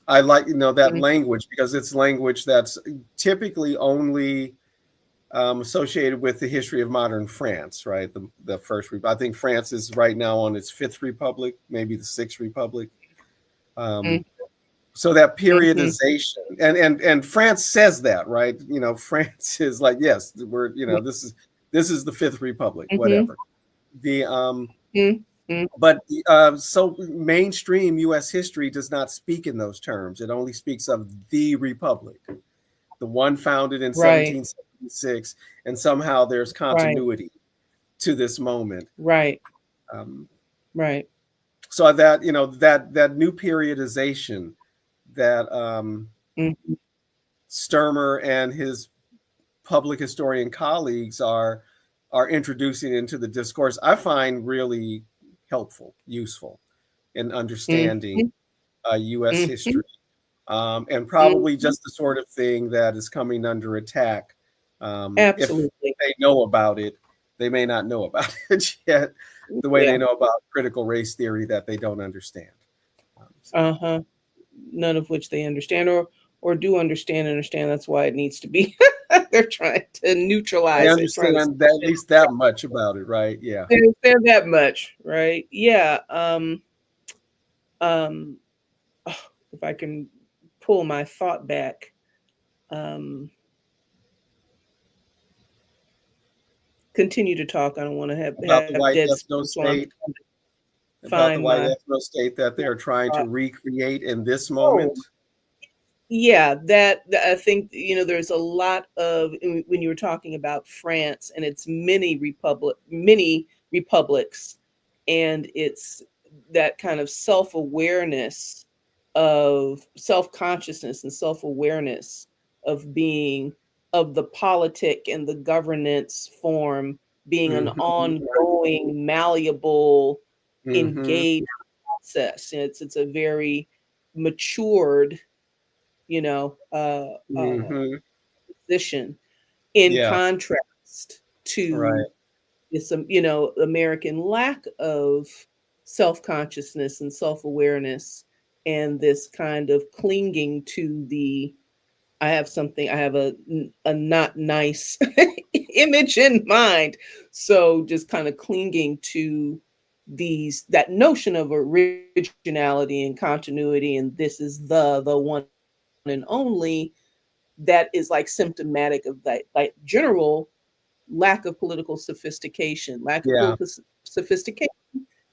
I like that language because it's language that's typically only associated with the history of modern France, right? The first, I think France is right now on its 5th republic, maybe the 6th republic. So that periodization, and France says that, right? France is like, yes, we're, this is the 5th republic, whatever. But so mainstream U.S. history does not speak in those terms. It only speaks of the republic, the one founded in 1776, and somehow there's continuity to this moment. Right. So that that new periodization that Sturmer and his public historian colleagues are introducing into the discourse, I find really helpful, useful in understanding U.S. history, and probably just the sort of thing that is coming under attack. Absolutely. If they know about it, they may not know about it yet, the way they know about critical race theory that they don't understand. None of which they understand or do understand. That's why it needs to be. They're trying to neutralize I understand at least that much about it, right? Yeah. They understand that much, right? Yeah. If I can pull my thought back. Continue to talk. I don't want to have the white dead ethno-state. About the white ethno-state that they're trying to recreate in this moment. Yeah, that I think there's a lot of, when you were talking about France and its many republics, and it's that kind of self-awareness, of self-consciousness and self-awareness of being, of the politic and the governance form being an ongoing, malleable, engaged process. And it's a very matured, position in contrast to this, American lack of self-consciousness and self-awareness, and this kind of clinging to the, I have a not nice image in mind. So just kind of clinging to that notion of originality and continuity, and this is the one and only, that is like symptomatic of that like general lack of political sophistication, Yeah. sophistication,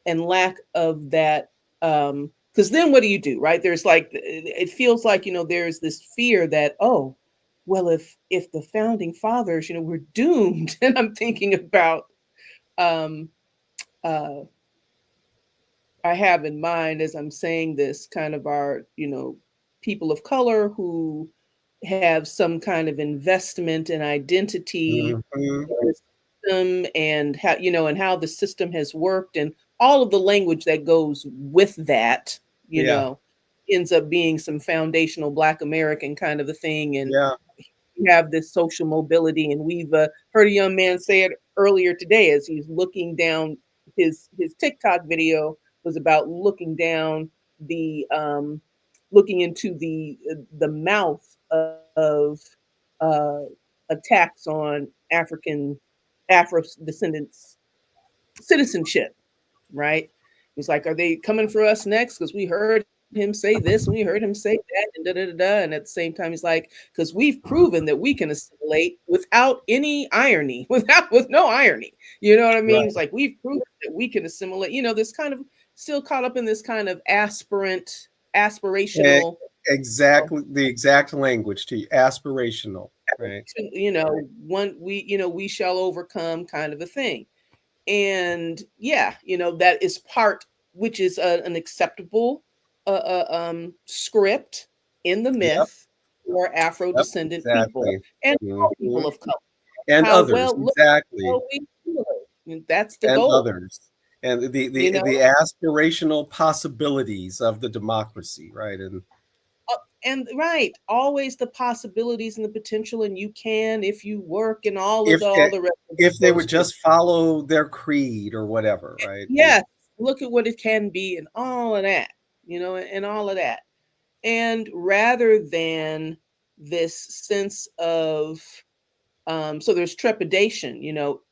and lack of that. Because then what do you do, right? There's like, it feels like, there's this fear that, oh, well, if the founding fathers, we're doomed. And I'm thinking about, um, uh, I have in mind as I'm saying this, kind of our, people of color who have some kind of investment in identity Hmm. in the system, and how, and how the system has worked, and all of the language that goes with that, Yeah. ends up being some foundational Black American kind of a thing. And Yeah. we have this social mobility, and we've heard a young man say it earlier today as he's looking down. His TikTok video was about looking down the looking into the mouth of uh, attacks on Afro descendants citizenship, right? He's like, are they coming for us next? Because we heard him say this and we heard him say that, and da da da da. And at the same time, he's like, because we've proven that we can assimilate without any irony, with no irony. You know what I mean? Right. It's like, we've proven that we can assimilate. This kind of still caught up in this kind of Eh, aspirational, exactly the exact language to you. Aspirational. Right. we shall overcome kind of a thing. And yeah, that is part, which is an acceptable script in the Yep. myth for Afro Yep. descendant people Exactly. and all Hmm. people of color. And How others. well, look Exactly. how we feel. And that's the And goal, others. And the, you the know. the aspirational possibilities of the democracy, right? And And right, always the possibilities and the potential, and you can if you work, and all of if all the rest of if they those would things. just follow their creed or whatever, right? And Yes, look at what it can be, and all of that, and all of that. And rather than this sense of, so there's trepidation,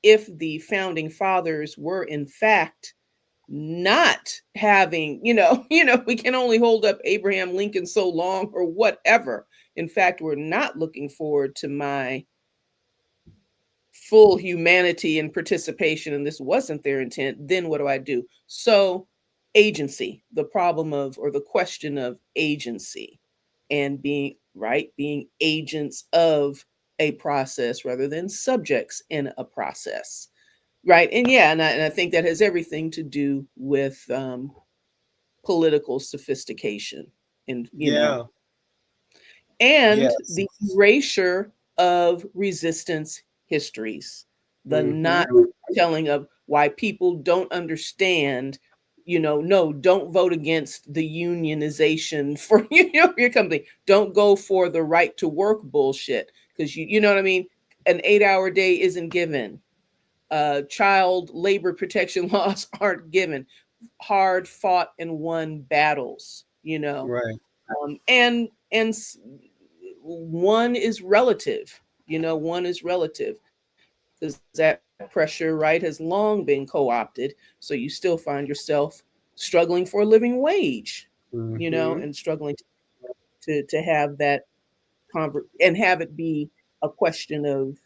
if the founding fathers were in fact not having, we can only hold up Abraham Lincoln so long or whatever. In fact, we're not looking forward to my full humanity and participation, and this wasn't their intent, then what do I do? So, agency, the problem of, or the question of agency, and being agents of a process rather than subjects in a process, right? And yeah, and I think that has everything to do with political sophistication, and yeah, and yes. the erasure of resistance histories, the Hmm. not telling of why people don't understand, no, don't vote against the unionization for your company. Don't go for the right to work bullshit, because you know what I mean? An 8-hour day isn't given. Child labor protection laws aren't given. Hard fought and won battles, Right. and one is relative, one is relative, because that pressure, right, has long been co-opted. So you still find yourself struggling for a living wage, Hmm. and struggling to have that and have it be a question of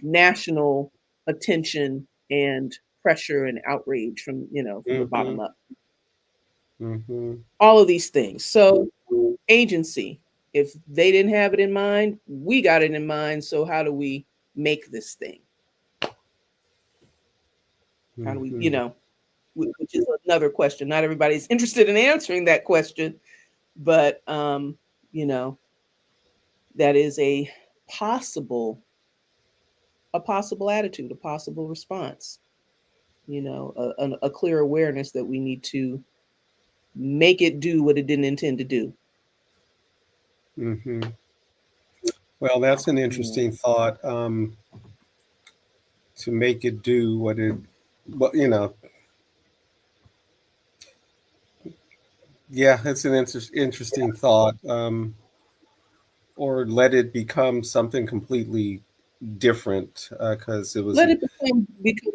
national attention and pressure and outrage from the Hmm. bottom up. Hmm. All of these things. So agency, if they didn't have it in mind, we got it in mind. So how do we make this thing? How do we, Hmm. which is another question. Not everybody's interested in answering that question, but you know, that is possible a possible attitude, a possible response. A clear awareness that we need to make it do what it didn't intend to do. Hmm. Well, that's an interesting thought. to make it do what it, but yeah, it's an interesting thought. Or let it become something completely different, because it was. Let it become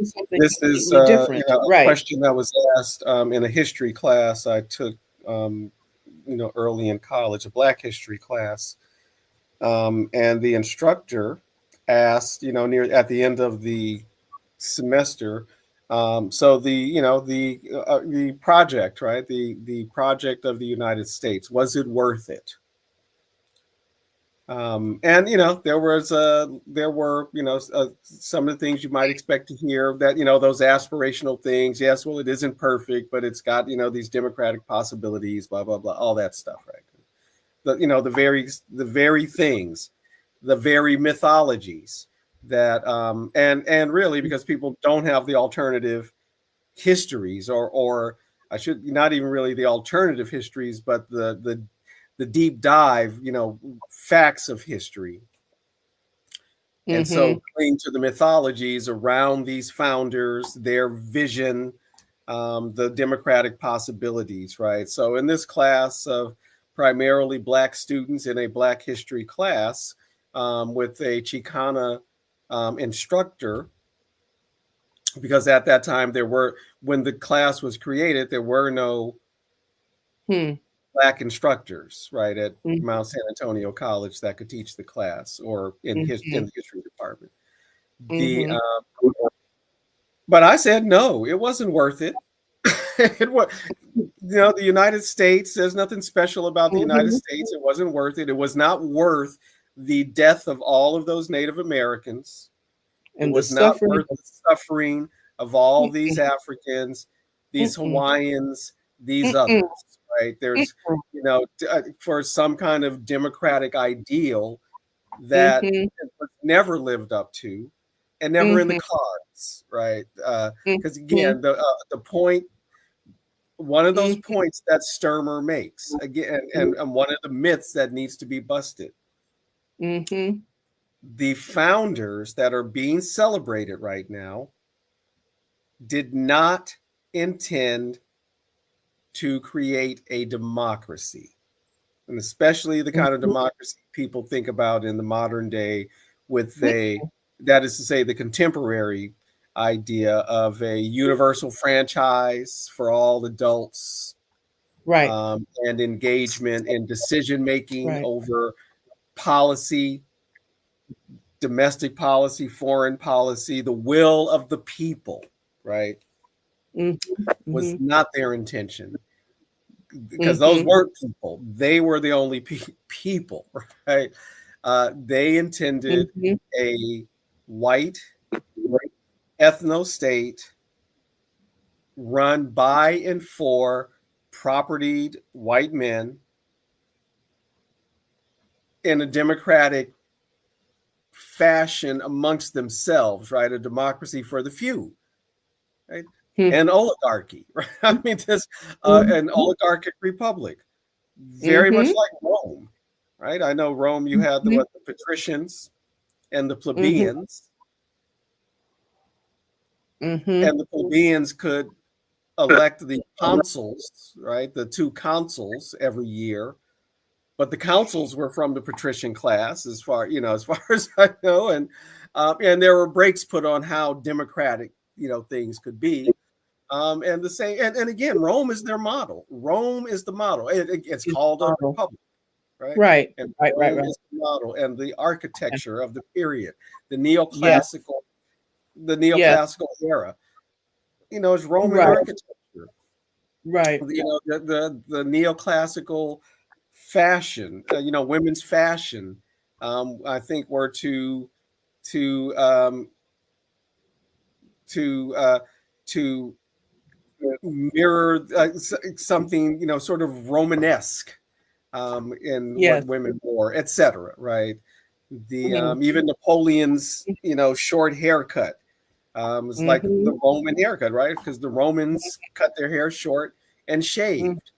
something This is completely different. a Right. question that was asked in a history class I took, early in college, a Black history class, and the instructor asked, near at the end of the semester. So the project, right? The project of the United States, was it worth it? And there were some of the things you might expect to hear, that those aspirational things. Yes, well, it isn't perfect, but it's got these democratic possibilities, blah blah blah, all that stuff, right? The very things, the very mythologies that and really, because people don't have the alternative histories, or I should not even really the alternative histories, but the deep dive, facts of history. And so going to the mythologies around these founders, their vision, the democratic possibilities, right? So in this class of primarily Black students, in a Black history class, with a Chicana instructor, because at that time when the class was created, there were no Black instructors, right, at Mount San Antonio College that could teach the class, or in the history department. The But I said no, it wasn't worth it. It was, the United States. There's nothing special about the United States. It wasn't worth it. It was not worth the death of all of those Native Americans. It And the was not suffering. worth the suffering of all these Africans, these Hawaiians, these others, right? There's, for some kind of democratic ideal that was never lived up to, and never in the cards, right? Because again, the point, one of those points that Sturmer makes again, and one of the myths that needs to be busted. The founders that are being celebrated right now did not intend to create a democracy, and especially the kind of democracy people think about in the modern day, with that is to say, the contemporary idea of a universal franchise for all adults, Right. And engagement in decision making over policy, domestic policy, foreign policy, the will of the people, right? Was not their intention, because those weren't people. They were the only people, right? They intended a white ethno state run by and for propertied white men in a democratic fashion amongst themselves, right? A democracy for the few, right? An oligarchy, right? I mean, this an oligarchic republic, very much like Rome, right? I know Rome, you had the patricians and the plebeians, and the plebeians could elect the consuls, right? The two consuls every year, but the consuls were from the patrician class, as far as I know, and there were breaks put on how democratic things could be, and the same, and again, Rome is their model. Rome is the model. It's called a republic, right? Right. And right. is the model, and the architecture of the period, the neoclassical, era. It's Roman architecture, right? The neoclassical fashion, women's fashion, I think were to mirror something, sort of Romanesque, in what women wore, etc. Right? The even Napoleon's short haircut was like the Roman haircut, right? Because the Romans cut their hair short and shaved.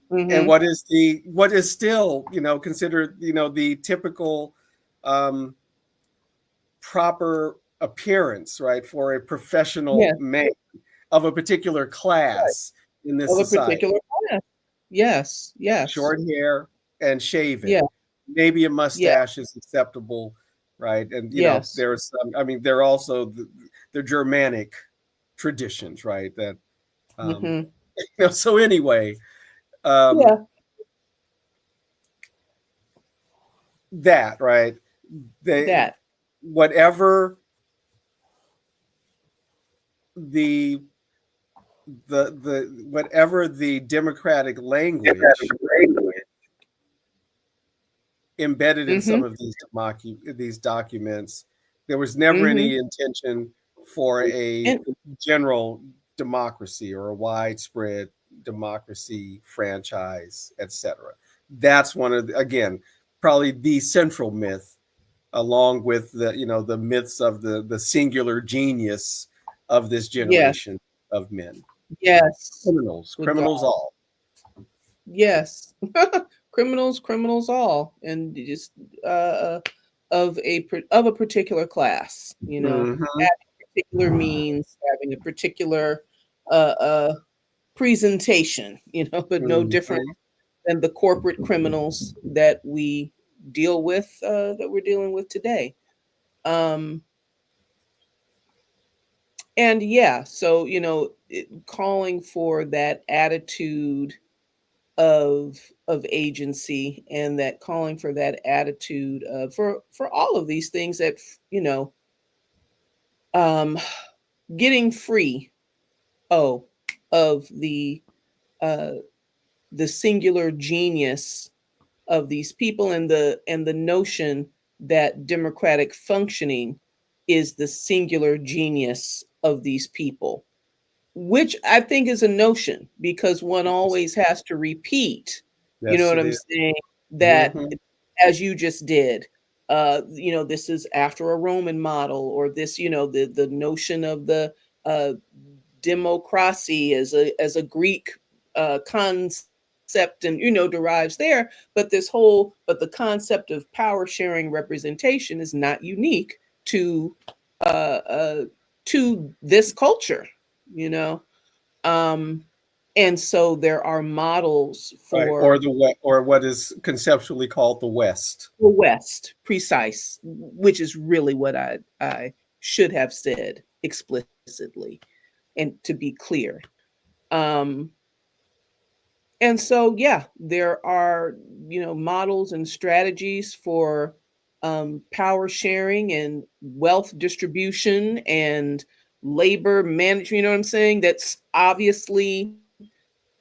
And what is still considered the typical proper appearance, right, for a professional Yes. man of a particular class in this Of a society. particular class. Yes. Yes. Short hair and shave it. Yeah. Maybe a Yeah. mustache is acceptable, right? And Yes. there's some. I mean, there are also the Germanic traditions, right? That Mm-hmm. so anyway, um, Yeah. that right, they That. whatever the the whatever the democratic language embedded in some Mm-hmm. of these documents, there was never Mm-hmm. any intention for a And general democracy or a widespread democracy franchise, etc. That's one of again probably the central myth, along with the myths of the singular genius of this yes. generation of men. Yes. Criminals, Good God. criminals all. Yes. Criminals all. And just of a particular class, Mhm, having particular means, having a particular uh presentation, but no different mhm. than the corporate criminals that we're dealing with today. Um, and yeah, so calling for that attitude of agency, and that calling for that attitude for all of these things that um, getting free, oh, of uh, the singular genius of these people, and the notion that democratic functioning is the singular genius of these people, which I think is a notion, because one always has to repeat, you know Yes, what it I'm is. saying, that Mhm, as you just did, this is after a Roman model, or this, the notion of the uh, democracy as a Greek concept, and derives there. But the concept of power sharing representation is not unique to uh, uh, this culture, you know. Um, and so there are models right. Or for or what is conceptually called the West. the West, precise, which is really what I should have said explicitly and to be clear. Um, and so, yeah, there are, models and strategies for power sharing and wealth distribution and labor management. You know what I'm saying? That's obviously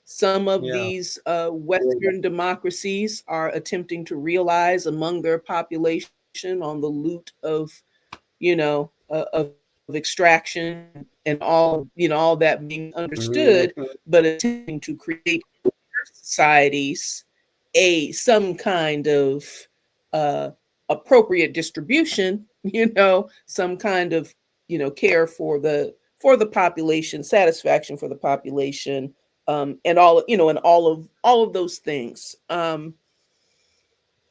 some of Yeah. these Western democracies are attempting to realize among their population on the loot of, of extraction, and all that being understood, Mhm, but attempting to create societies some kind of uh, appropriate distribution, some kind of care for the population, satisfaction for the population, and all of those things,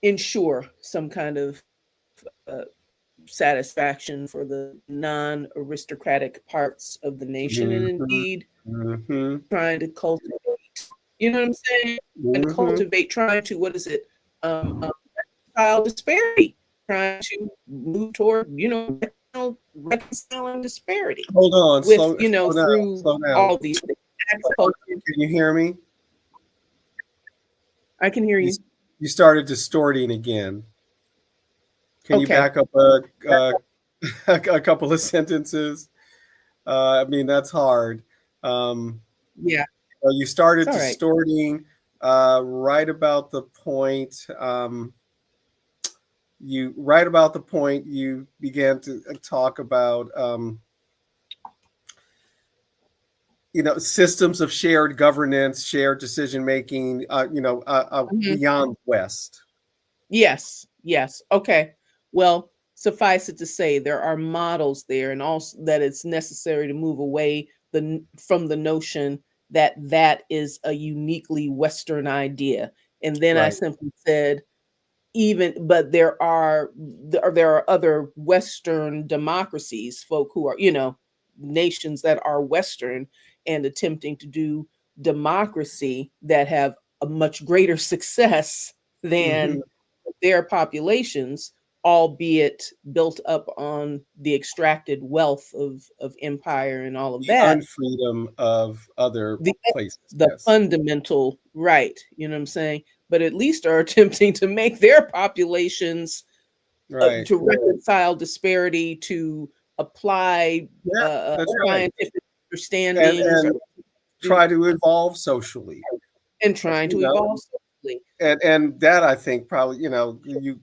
ensure some kind of uh, satisfaction for the non-aristocratic parts of the nation, and mhm, indeed mhm, trying to cultivate, what I'm saying, and mhm. cultivate, trying to, what is it, child disparity, trying to move toward, reconciling disparity Hold on, with, slow down, through slow down. all of these things. Agriculture. Can you hear me? I can hear You you. you started distorting again. Can you Okay. back up a couple of sentences? I mean, that's hard. Um, Yeah, you it's started all right. distorting right about the point. You began to talk about systems of shared governance, shared decision making, Mhm. beyond West. Yes, yes. Okay. Well, suffice it to say, there are models there, and also that it's necessary to move away from the notion that that is a uniquely Western idea. And then I Right. simply said, but there are other Western democracies, folk who are, nations that are Western and attempting to do democracy that have a much greater success than Mhm. their populations, albeit built up on the extracted wealth of empire and all of The that. unfreedom of other The places. the Yes. fundamental right, you know what I'm saying? But at least are attempting to make their populations Right. to reconcile disparity, to apply Yeah, that's right. scientific And understandings, or and do, try to evolve socially. and trying You to know, evolve socially. and that I think probably, you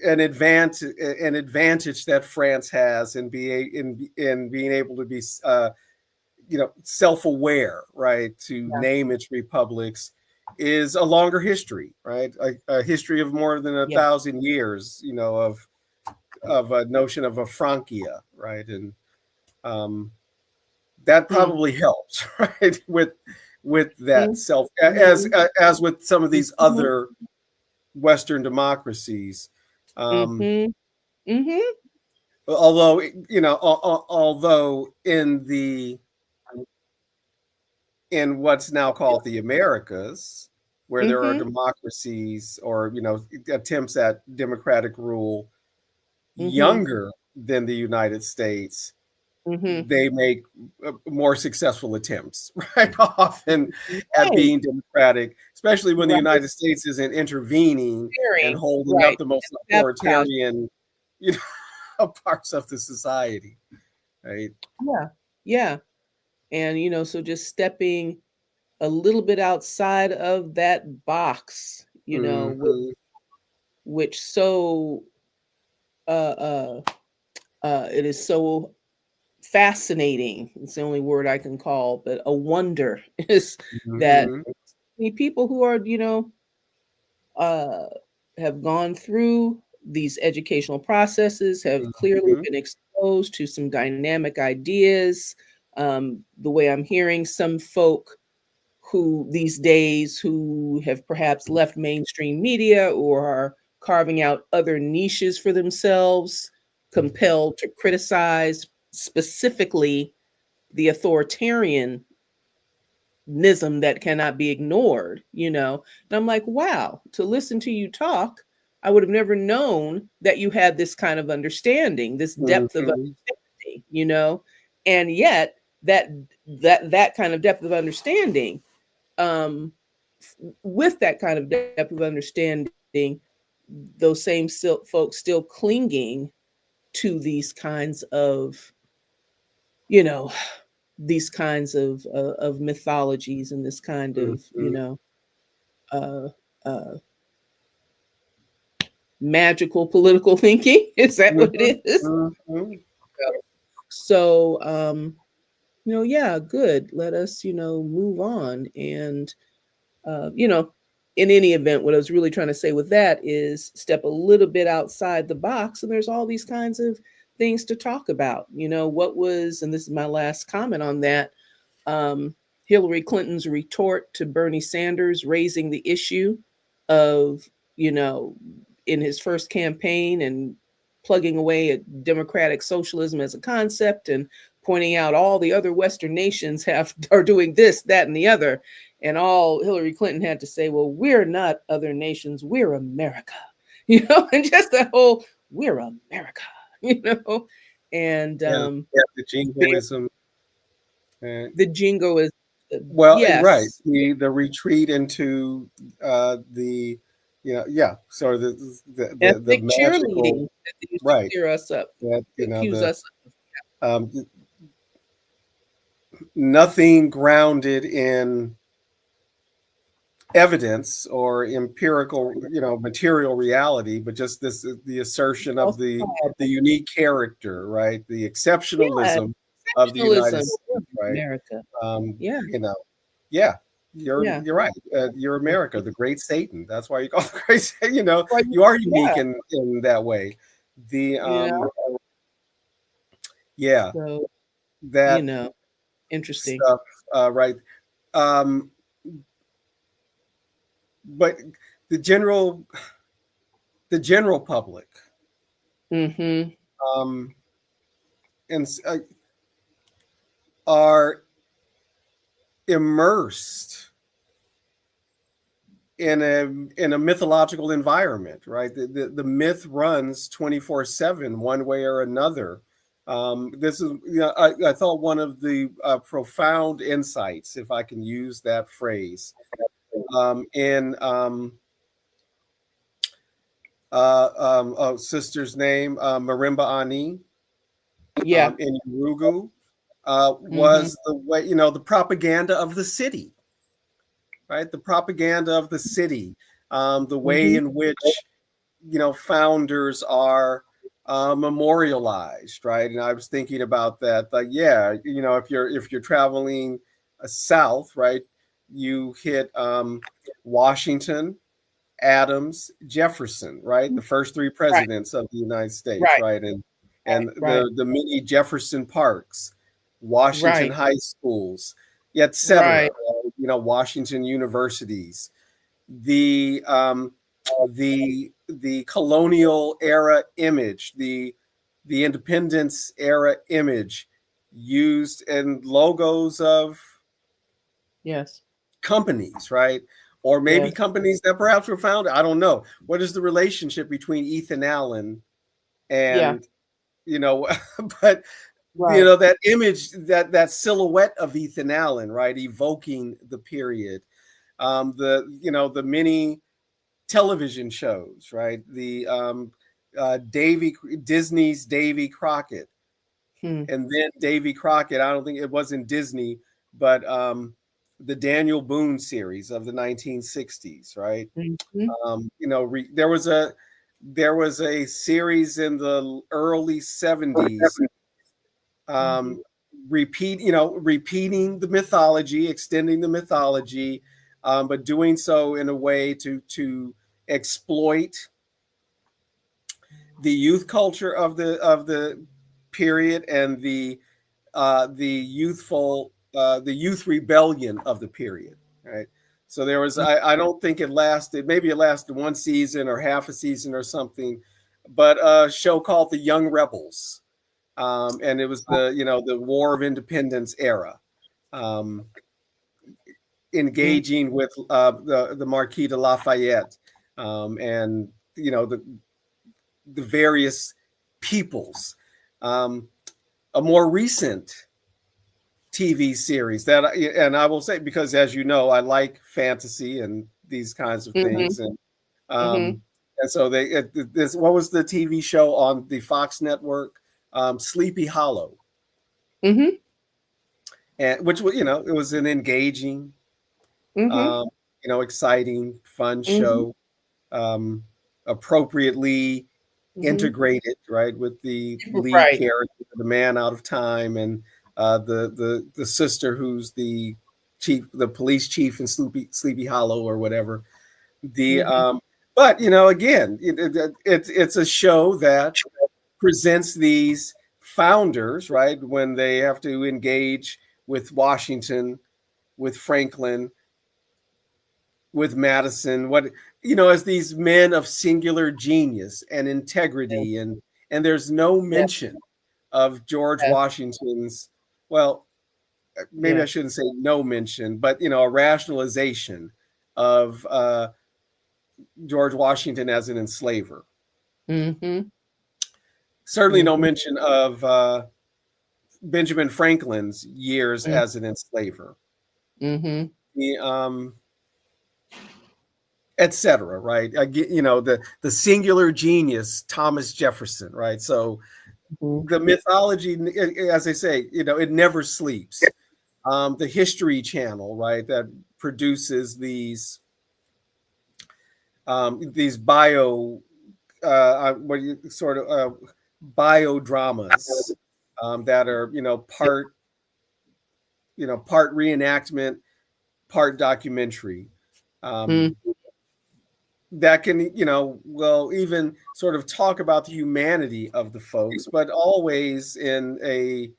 an advantage that France has in being able to be self-aware, right, to Yeah, name its republics, is a longer history, right? A history of more than a yeah. 1,000 years, of a notion of a Francia, right? And um, that Hmm. probably helps, right, with that Hmm. self, Hmm. as with some of these Hmm. other Western democracies. Um, Hmm. Hmm. although although in what's now called the Americas, where there are Hmm. democracies, or attempts at democratic rule Hmm. younger than the United States, Hmm. they make more successful attempts, right, often at Right, being democratic, especially when the right. United States isn't intervening and Sharing, holding up right. the most And sabotage. authoritarian, you parts of the society, right? Yeah, yeah. And so just stepping a little bit outside of that box, Hmm. which so uh it is so fascinating. It's the only word I can call, but a wonder is that Hmm. the people who are, uh, have gone through these educational processes have clearly Hmm. been exposed to some dynamic ideas. The way I'm hearing some folk who these days who have perhaps left mainstream media or are carving out other niches for themselves, compelled to criticize specifically the authoritarianism that cannot be ignored. And I'm like, wow, to listen to you talk, I would have never known that you had this kind of understanding, this depth of Hmm. understanding. And yet that kind of depth of understanding, um with that kind of depth of understanding, those same folks still clinging to you know these kinds of mythologies and this kind of Hmm. uh, uh, magical political thinking. Is that what Hmm. it is? Hmm. So yeah, good. Let us move on. And uh, you know, in any event, what I was really trying to say with that is step a little bit outside the box, and there's all these kinds of things to talk about. And this is my last comment on that, um, Hillary Clinton's retort to Bernie Sanders raising the issue of, you know, in his first campaign and plugging away at democratic socialism as a concept and pointing out all the other Western nations are doing this, that, and the other. And all Hillary Clinton had to say, well, we're not other nations, we're America, and just that whole, we're America, you know, and Yeah, yeah, the jingoism. uh, the jingo is, well, right, yes, the retreat into the yeah, so the ethnic magical, cheerleading that they used to right, clear us up, that accuse us of. um, nothing grounded in evidence or empirical, material reality, but just the assertion of False the flag. unique character, right, the Yeah, exceptionalism of the United exceptionalism. States, right. America. um Yeah, you know yeah, you're yeah. you're right. You're America, the great Satan. That's why you call it great Satan. Well, You are yeah, unique in that way. The you know, Yeah, so, you that know, interesting. stuff, right. um but the general the general public, Mm-hmm. and are immersed in a mythological environment, right? The myth runs 24/7 one way or another. This is, I thought, one of the profound insights, if I can use that phrase, in sister's name, Marimba Ani, Yeah. in Urugu, Mm-hmm. was the way, the propaganda of the city, right? The propaganda of the city, the way Mm-hmm. in which, founders are memorialized, right? And I was thinking about that, like, yeah, if you're traveling south, right, you hit Washington, Adams, Jefferson, right? The first three Right. presidents of the United States, Right. right? And Right. the many Jefferson parks, Washington Right. high schools, etc. Right. Washington universities, the the colonial era image, the independence era image used in logos of Yes. companies, right? Or maybe Yes. companies that perhaps were founded. I don't know. What is the relationship between Ethan Allen Yeah. and, but Right. that image, that silhouette of Ethan Allen, right, evoking the period, the many television shows, right, the Disney's Davy Crockett, Hmm. and then Davy Crockett. I don't think it was in Disney, but the Daniel Boone series of the 1960s, right? Mm-hmm. There was a series in the early 70s, Mm-hmm. repeating the mythology, extending the mythology, but doing so in a way to exploit the youth culture of the period, and the youth rebellion of the period, right? So there was, I don't think it lasted, maybe it lasted one season or half a season or something, but a show called The Young Rebels, and it was the War of Independence era, engaging with the Marquis de Lafayette, and the various peoples. A more recent TV series and I will say, because as you know, I like fantasy and these kinds of Mm-hmm. things, and Mm-hmm. so what was the TV show on the Fox network? Sleepy Hollow, Mm-hmm. and which was, it was an engaging, Mm-hmm. um, exciting, fun Mm-hmm. show, appropriately Mm-hmm. integrated, right, with the lead Right. character, the man out of time, and the sister who's the police chief in Sleepy Hollow or whatever. The Mm-hmm. But again, it's a show that presents these founders, right, when they have to engage with Washington, with Franklin, with Madison, as these men of singular genius and integrity, and there's no Yes. mention of George Yes. Washington's, well, maybe I Yes. shouldn't say no mention, but a rationalization of George Washington as an enslaver. Mm-hmm. Certainly no Mm-hmm. mention of Benjamin Franklin's years as an enslaver. Mm-hmm. The etc. Right? The singular genius, Thomas Jefferson. Right? So Mm-hmm. the mythology, as I say, it never sleeps. The History Channel, right, that produces these bio, what you sort of bio dramas, that are part reenactment, part documentary. Mm-hmm. That can, even sort of talk about the humanity of the folks, but always in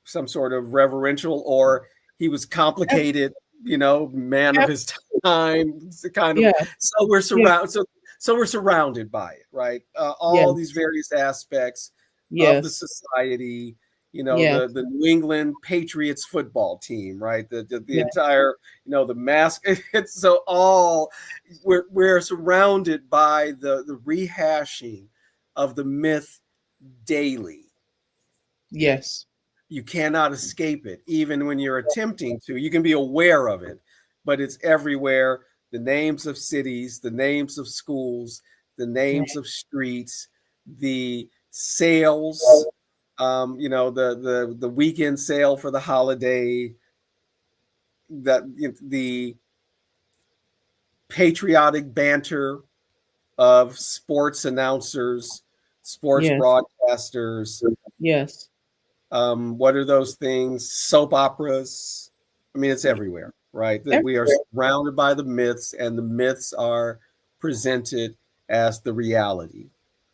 some sort of reverential, or he was complicated, man of his time, kind of. Yeah. So we're Yeah. surrounded. So we're surrounded by it, right? All these Yes. various aspects of the Yes. society. Yeah. The New England Patriots football team, right? The Yeah. entire, the mask. It's so all we're surrounded by the rehashing of the myth daily. Yes. You cannot escape it, even when you're attempting to. You can be aware of it, but it's everywhere. The names of cities, the names of schools, the names Right. of streets, the sales, the weekend sale for the holiday, that the patriotic banter of sports announcers, sports Yes. broadcasters. Yes. What are those things? Soap operas. I mean, it's everywhere, right? That we are Everywhere. surrounded by the myths, and the myths are presented as the reality,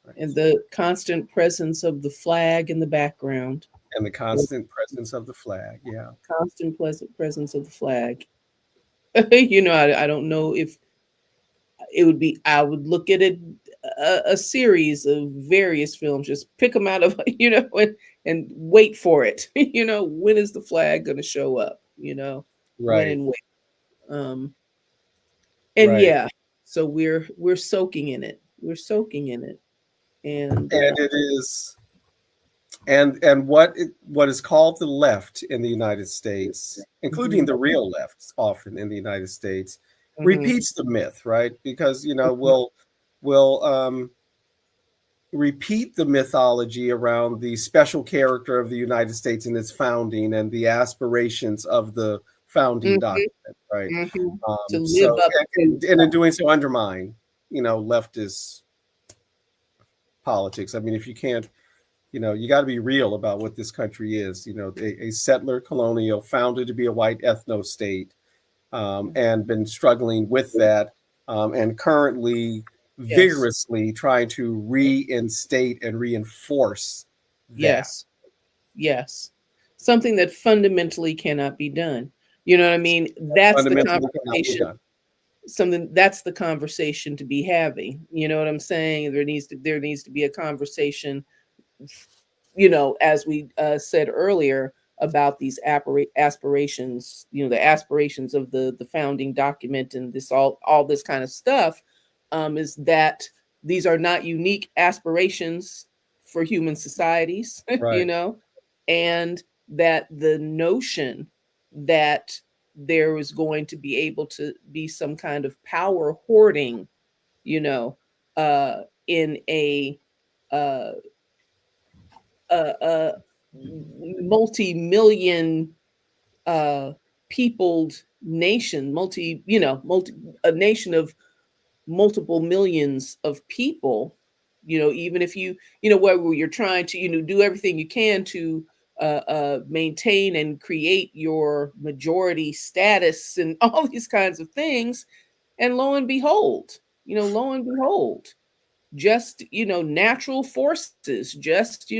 right? And the constant presence of the flag in the background. And the constant presence of the flag. Yeah, Constant pleasant presence of the flag. I don't know if it would be, I would look at it, a series of various films, just pick them out of, and wait for it. When is the flag going to show up? When right, and where. And right. yeah, so we're soaking in it. We're soaking in it. And And it is, and what is called the left in the United States, including mhm, the real left, often in the United States, mhm, repeats the myth, right? Because mhm. we'll repeat the mythology around the special character of the United States in its founding and the aspirations of the founding Mhm, document, right? mhm. To live So, up to. and in doing so, undermine, leftist politics. I mean, if you can't, you got to be real about what this country is. A settler colonial founded to be a white ethno state, and been struggling with that, and currently Yes, vigorously trying to reinstate and reinforce that. yes, yes. Something that fundamentally cannot be done. You know what I mean? That's the Fundamentally cannot be conversation. done. Something that's the conversation to be having. You know what I'm saying? There needs to be a conversation, as we said earlier, about these aspirations, the aspirations of the founding document, and this all this kind of stuff, is that these are not unique aspirations for human societies, Right. and that the notion that there is going to be able to be some kind of power hoarding, you know, in uh, a multi-million uh peopled nation, multi a nation of multiple millions of people, even if where you're trying to do everything you can to maintain and create your majority status and all these kinds of things, and lo and behold, just natural forces, just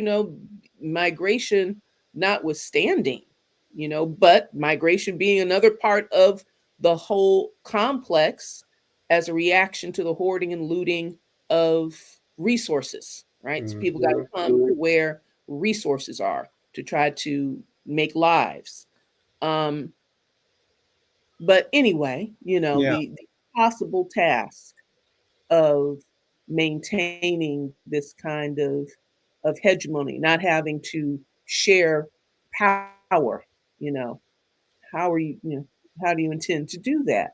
migration notwithstanding, but migration being another part of the whole complex, as a reaction to the hoarding and looting of resources, right? So people got to Mhm. come to where resources are to try to make lives. Um but anyway, Yeah. the possible task of maintaining this kind of hegemony, not having to share power, you know. How are how do you intend to do that?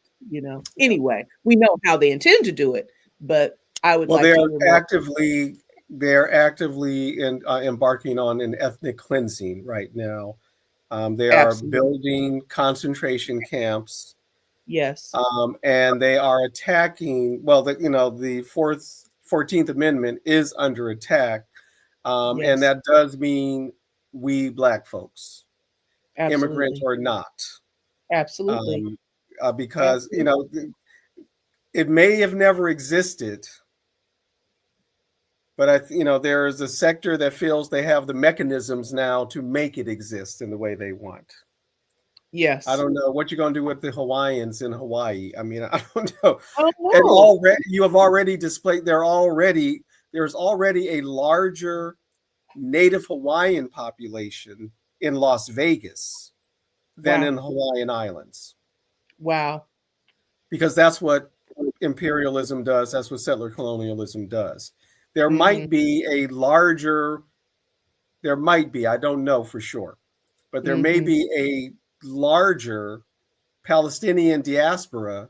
Anyway, we know how they intend to do it, but I would Well, like to hear more. they're actively embarking on an ethnic cleansing right now. They are Absolutely. building concentration camps, Yes. and they are attacking. Well, the 14th Amendment is under attack, and Yes. that does mean we Black folks, immigrant Absolutely. or not, Absolutely. um, because Absolutely. it may have never existed, but there is a sector that feels they have the mechanisms now to make it exist in the way they want. I Yes. don't know what you're going to do with the Hawaiians in Hawaii. I mean, I don't know. Oh And no. already you have already displayed. There's already a larger Native Hawaiian population in Las Vegas than in Wow. the Hawaiian Islands, Wow. because that's what imperialism does. That's what settler colonialism does. There Mm-hmm. might be a larger. There might be. I don't know for sure, but there may Mm-hmm. be a larger Palestinian diaspora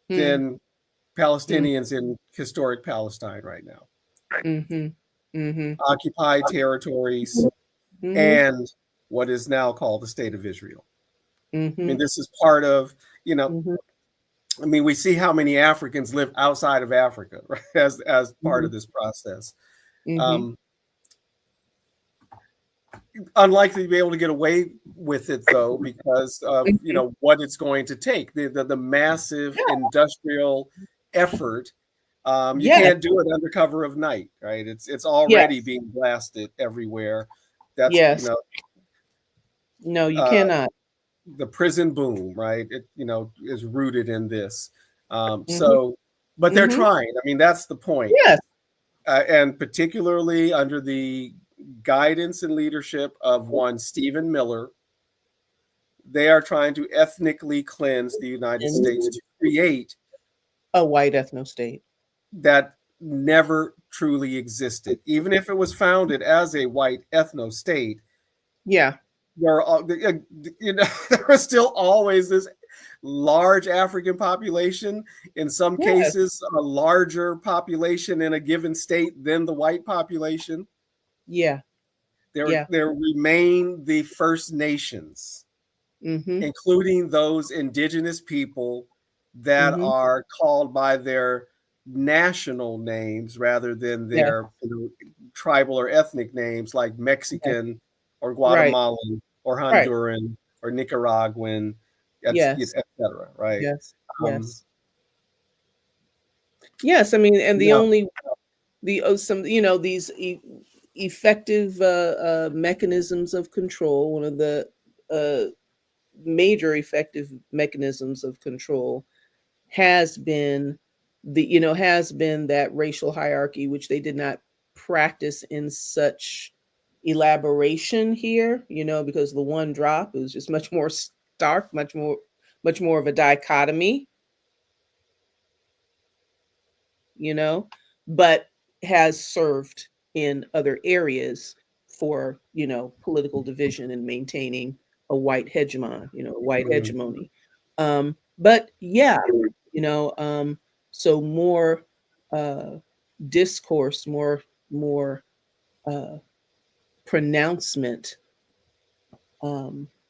than Mm-hmm. Palestinians in historic Palestine right now. Mm-hmm. Mm-hmm. Occupied territories Mm-hmm. and what is now called the State of Israel. I Mm-hmm. mean, this is part of, Mm-hmm. I mean, we see how many Africans live outside of Africa, right, as part of this process. Mm-hmm. Um, Unlikely to be able to get away with it, though, because of what it's going to take, the massive industrial effort. You Yes. can't do it under cover of night, right? It's already Yes. being blasted everywhere. That's Yes. No, you uh, cannot. the prison boom, right? It is rooted in this. Mm-hmm. But they're Mm-hmm. trying. I mean, that's the point, Yes. and particularly under the guidance and leadership of one Stephen Miller, they are trying to ethnically cleanse the United States And to create a white ethno state. that never truly existed. Even if it was founded as a white ethno state, Yeah. there are, there was still always this large African population, in some Yes. cases a larger population in a given state than the white population. Yeah. Yeah. There remain the First Nations, Mm-hmm. including those indigenous people that Mm-hmm. are called by their national names rather than Yeah. their tribal or ethnic names, like Yes. Mexican or Right. Guatemalan or Right. Honduran or Nicaraguan, Yes. etc. Right? Yes. Um, Yes. Yes. I mean, and the no, only some these effective mechanisms of control. One of the uh, major effective mechanisms of control has been that racial hierarchy, which they did not practice in such elaboration here, because the one drop is just much more stark, much more of a dichotomy, you know, but has served in other areas for, political division and maintaining a white hegemon, a white mm, hegemony. But yeah, so more uh, discourse, more uh, pronouncement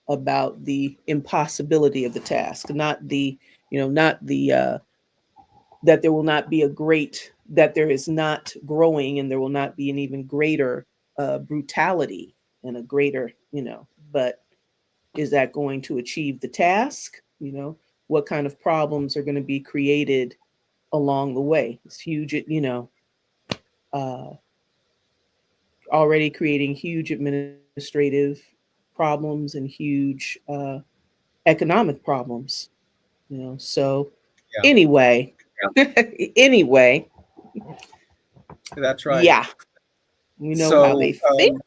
about the impossibility of the task, not the that there will not be that there is not growing, and there will not be an even greater brutality and a greater, but is that going to achieve the task? What kind of problems are going to be created along the way? It's huge, uh, already creating huge administrative problems and huge economic problems, So yeah, anyway, anyway, that's right. yeah, we know how So they think.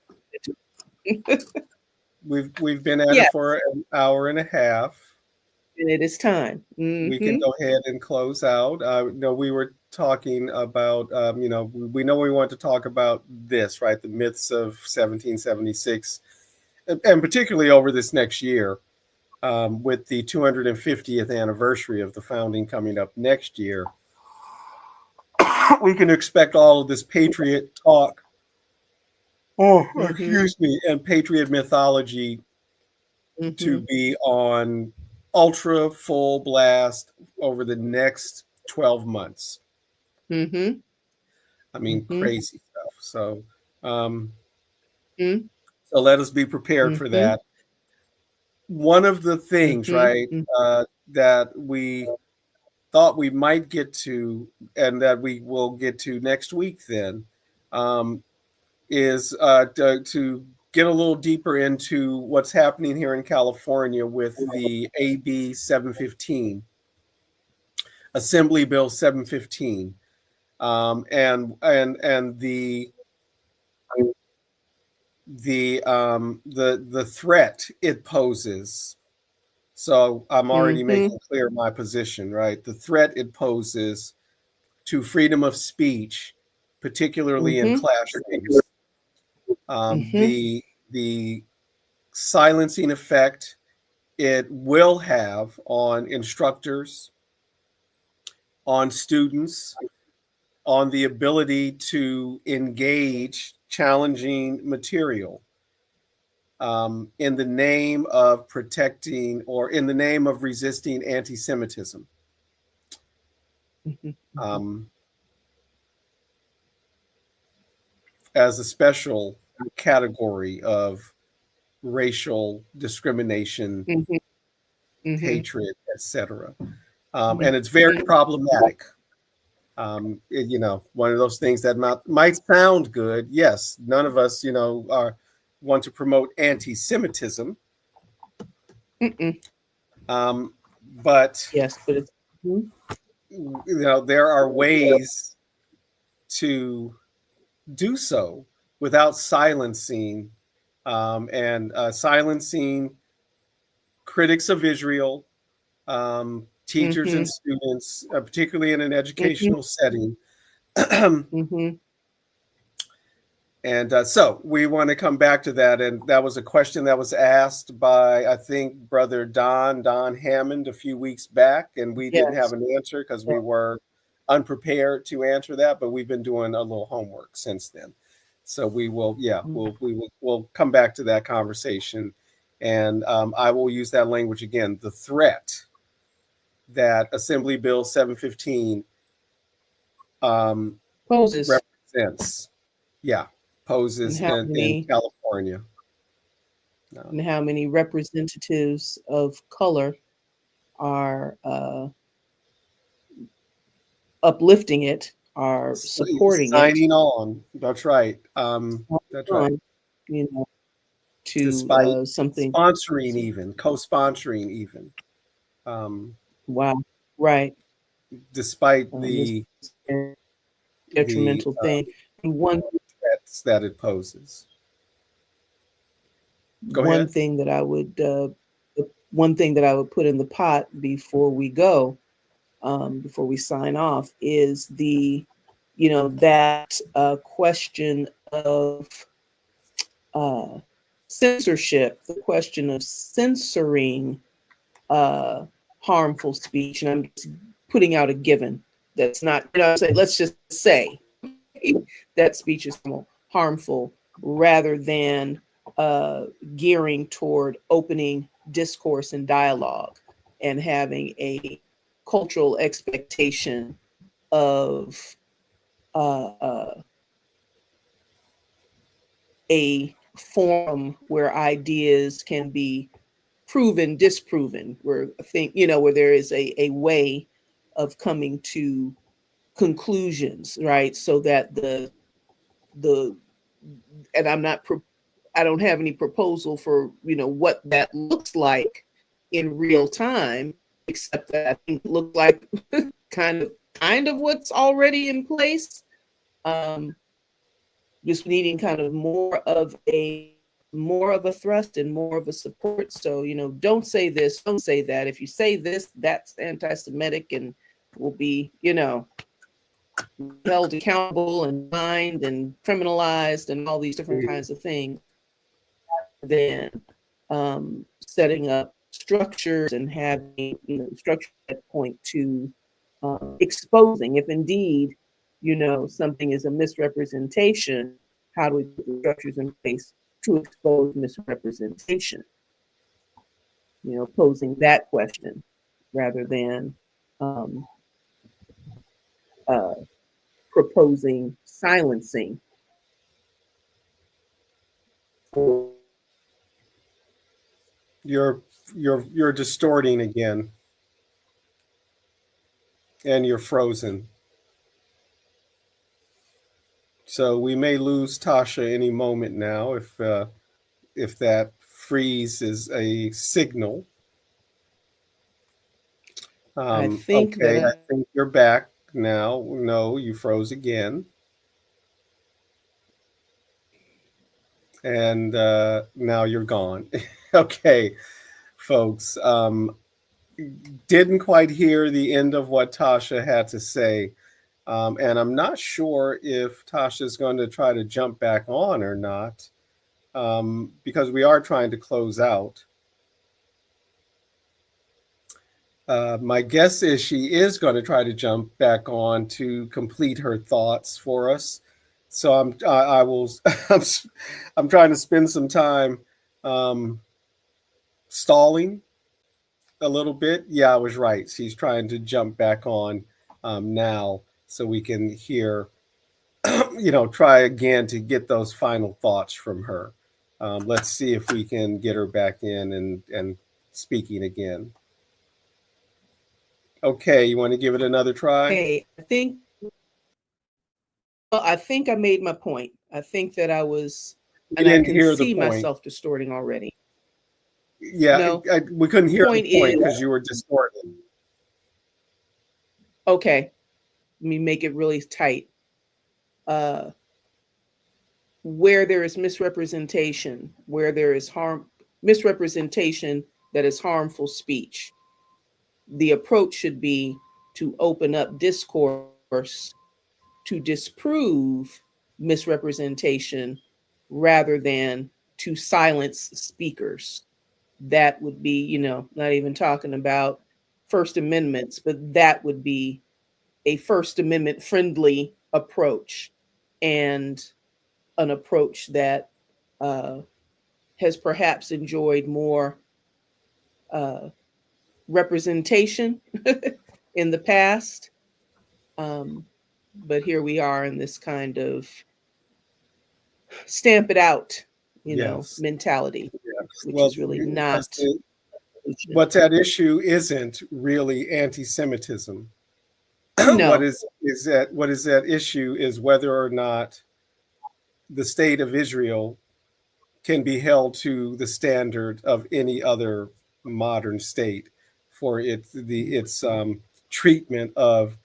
we've been at it Yeah, for an hour and a half. and it is time. We can go ahead and close out. No, we were talking about, we know we want to talk about this, right? The myths of 1776, and particularly over this next year, with the 250th anniversary of the founding coming up next year. We can expect all of this patriot talk. Oh, Mm-hmm. excuse me, and patriot mythology to Mm-hmm. be on ultra full blast over the next 12 months. Mm-hmm. I mean, Mm-hmm. crazy stuff. Um, Mm-hmm. so let us be prepared for Mm-hmm. that. One of the things, right, Mm-hmm. that we thought we might get to, and that we will get to next week, then, is to get a little deeper into what's happening here in California with the AB 715, Assembly Bill 715, and the threat it poses. So I'm already making clear my position, right? The threat it poses to freedom of speech, particularly in classrooms. The silencing effect it will have on instructors, on students, on the ability to engage challenging material in the name of protecting or in the name of resisting anti-Semitism. As a special category of racial discrimination, hatred, etc. And it's very problematic. One of those things that might sound good. Yes, none of us, want to promote anti-Semitism. But yes, but it's there are ways to do so without silencing silencing critics of Israel, teachers and students, particularly in an educational setting. And so we want to come back to that. And that was a question that was asked by, I think, Brother Don Hammond a few weeks back. And we didn't have an answer because we were unprepared to answer that. But we've been doing a little homework since then. So we will, we'll come back to that conversation. And I will use that language again. The threat that Assembly Bill 715 poses represents. Poses in California. And how many representatives of color are uplifting it, are supporting signing on. That's right. That's right. To despite something sponsoring, even co-sponsoring, even. Wow. Right. Despite the detrimental thing. One threats that it poses. One thing that I would put in the pot before we go, before we sign off, is that question of censorship, the question of censoring harmful speech. And I'm just putting out a given that's not, let's just say that speech is harmful, rather than gearing toward opening discourse and dialogue and having a cultural expectation of a forum where ideas can be proven, disproven, where where there is a way of coming to conclusions, right? So that and I don't have any proposal for what that looks like in real time, except that I think it looks like kind of what's already in place. Just needing kind of more of a thrust and more of a support. So don't say this, don't say that. If you say this, that's anti-Semitic and will be held accountable and fined and criminalized and all these different kinds of things. Then setting up structures and having structure that point to exposing, if indeed something is a misrepresentation, how do we put the structures in place to expose misrepresentation? Posing that question rather than proposing silencing. You're distorting again, and you're frozen. So we may lose Tasha any moment now if if that freeze is a signal. I think okay, that I think you're back now. No, you froze again. And now you're gone. Okay, folks. Didn't quite hear the end of what Tasha had to say. And I'm not sure if Tasha's going to try to jump back on or not, because we are trying to close out. My guess is she is going to try to jump back on to complete her thoughts for us. So I will I'm trying to spend some time stalling a little bit. Yeah, I was right. She's trying to jump back on now so we can hear, try again to get those final thoughts from her. Let's see if we can get her back in and speaking again. Okay, you want to give it another try? hey, I think I made my point. I think that I was, We and I didn't can hear the see point. myself distorting already. Yeah, No, we couldn't hear the point point is- because you were distorted. Okay, let me make it really tight. Where there is misrepresentation, where there is misrepresentation that is harmful speech, the approach should be to open up discourse to disprove misrepresentation rather than to silence speakers. That would be, not even talking about First Amendments, but that would be a First Amendment friendly approach, and an approach that has perhaps enjoyed more representation in the past. But here we are in this kind of stamp it out, Yes. mentality, Yes. which Well, is really because not. what's at issue isn't really anti-Semitism. No. What is at issue is whether or not the state of Israel can be held to the standard of any other modern state for its treatment of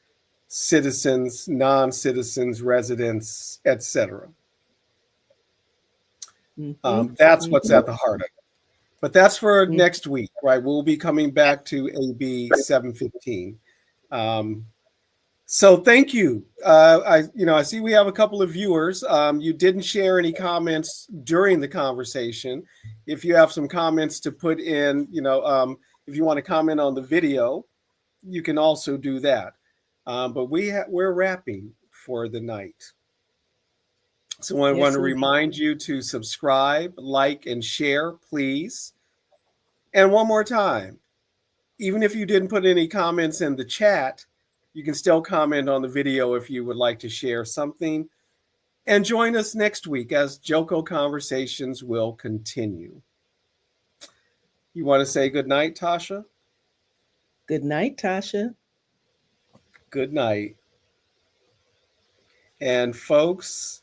citizens, non-citizens, residents, etc. That's what's at the heart of it. But that's for next week, right? We'll be coming back to AB 715. So thank you. I see we have a couple of viewers. You didn't share any comments during the conversation. If you have some comments to put in, if you want to comment on the video, you can also do that. But we're wrapping for the night. So I want to remind you to subscribe, like, and share, please. And one more time, even if you didn't put any comments in the chat, you can still comment on the video if you would like to share something. And join us next week as Joko Conversations will continue. You want to say good night, Tasha? Good night, Tasha. Good night. And folks,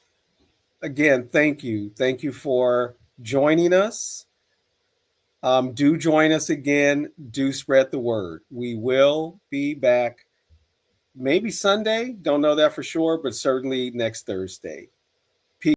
again, thank you. Thank you for joining us. Do join us again. Do spread the word. We will be back maybe Sunday. Don't know that for sure, but certainly next Thursday. Peace.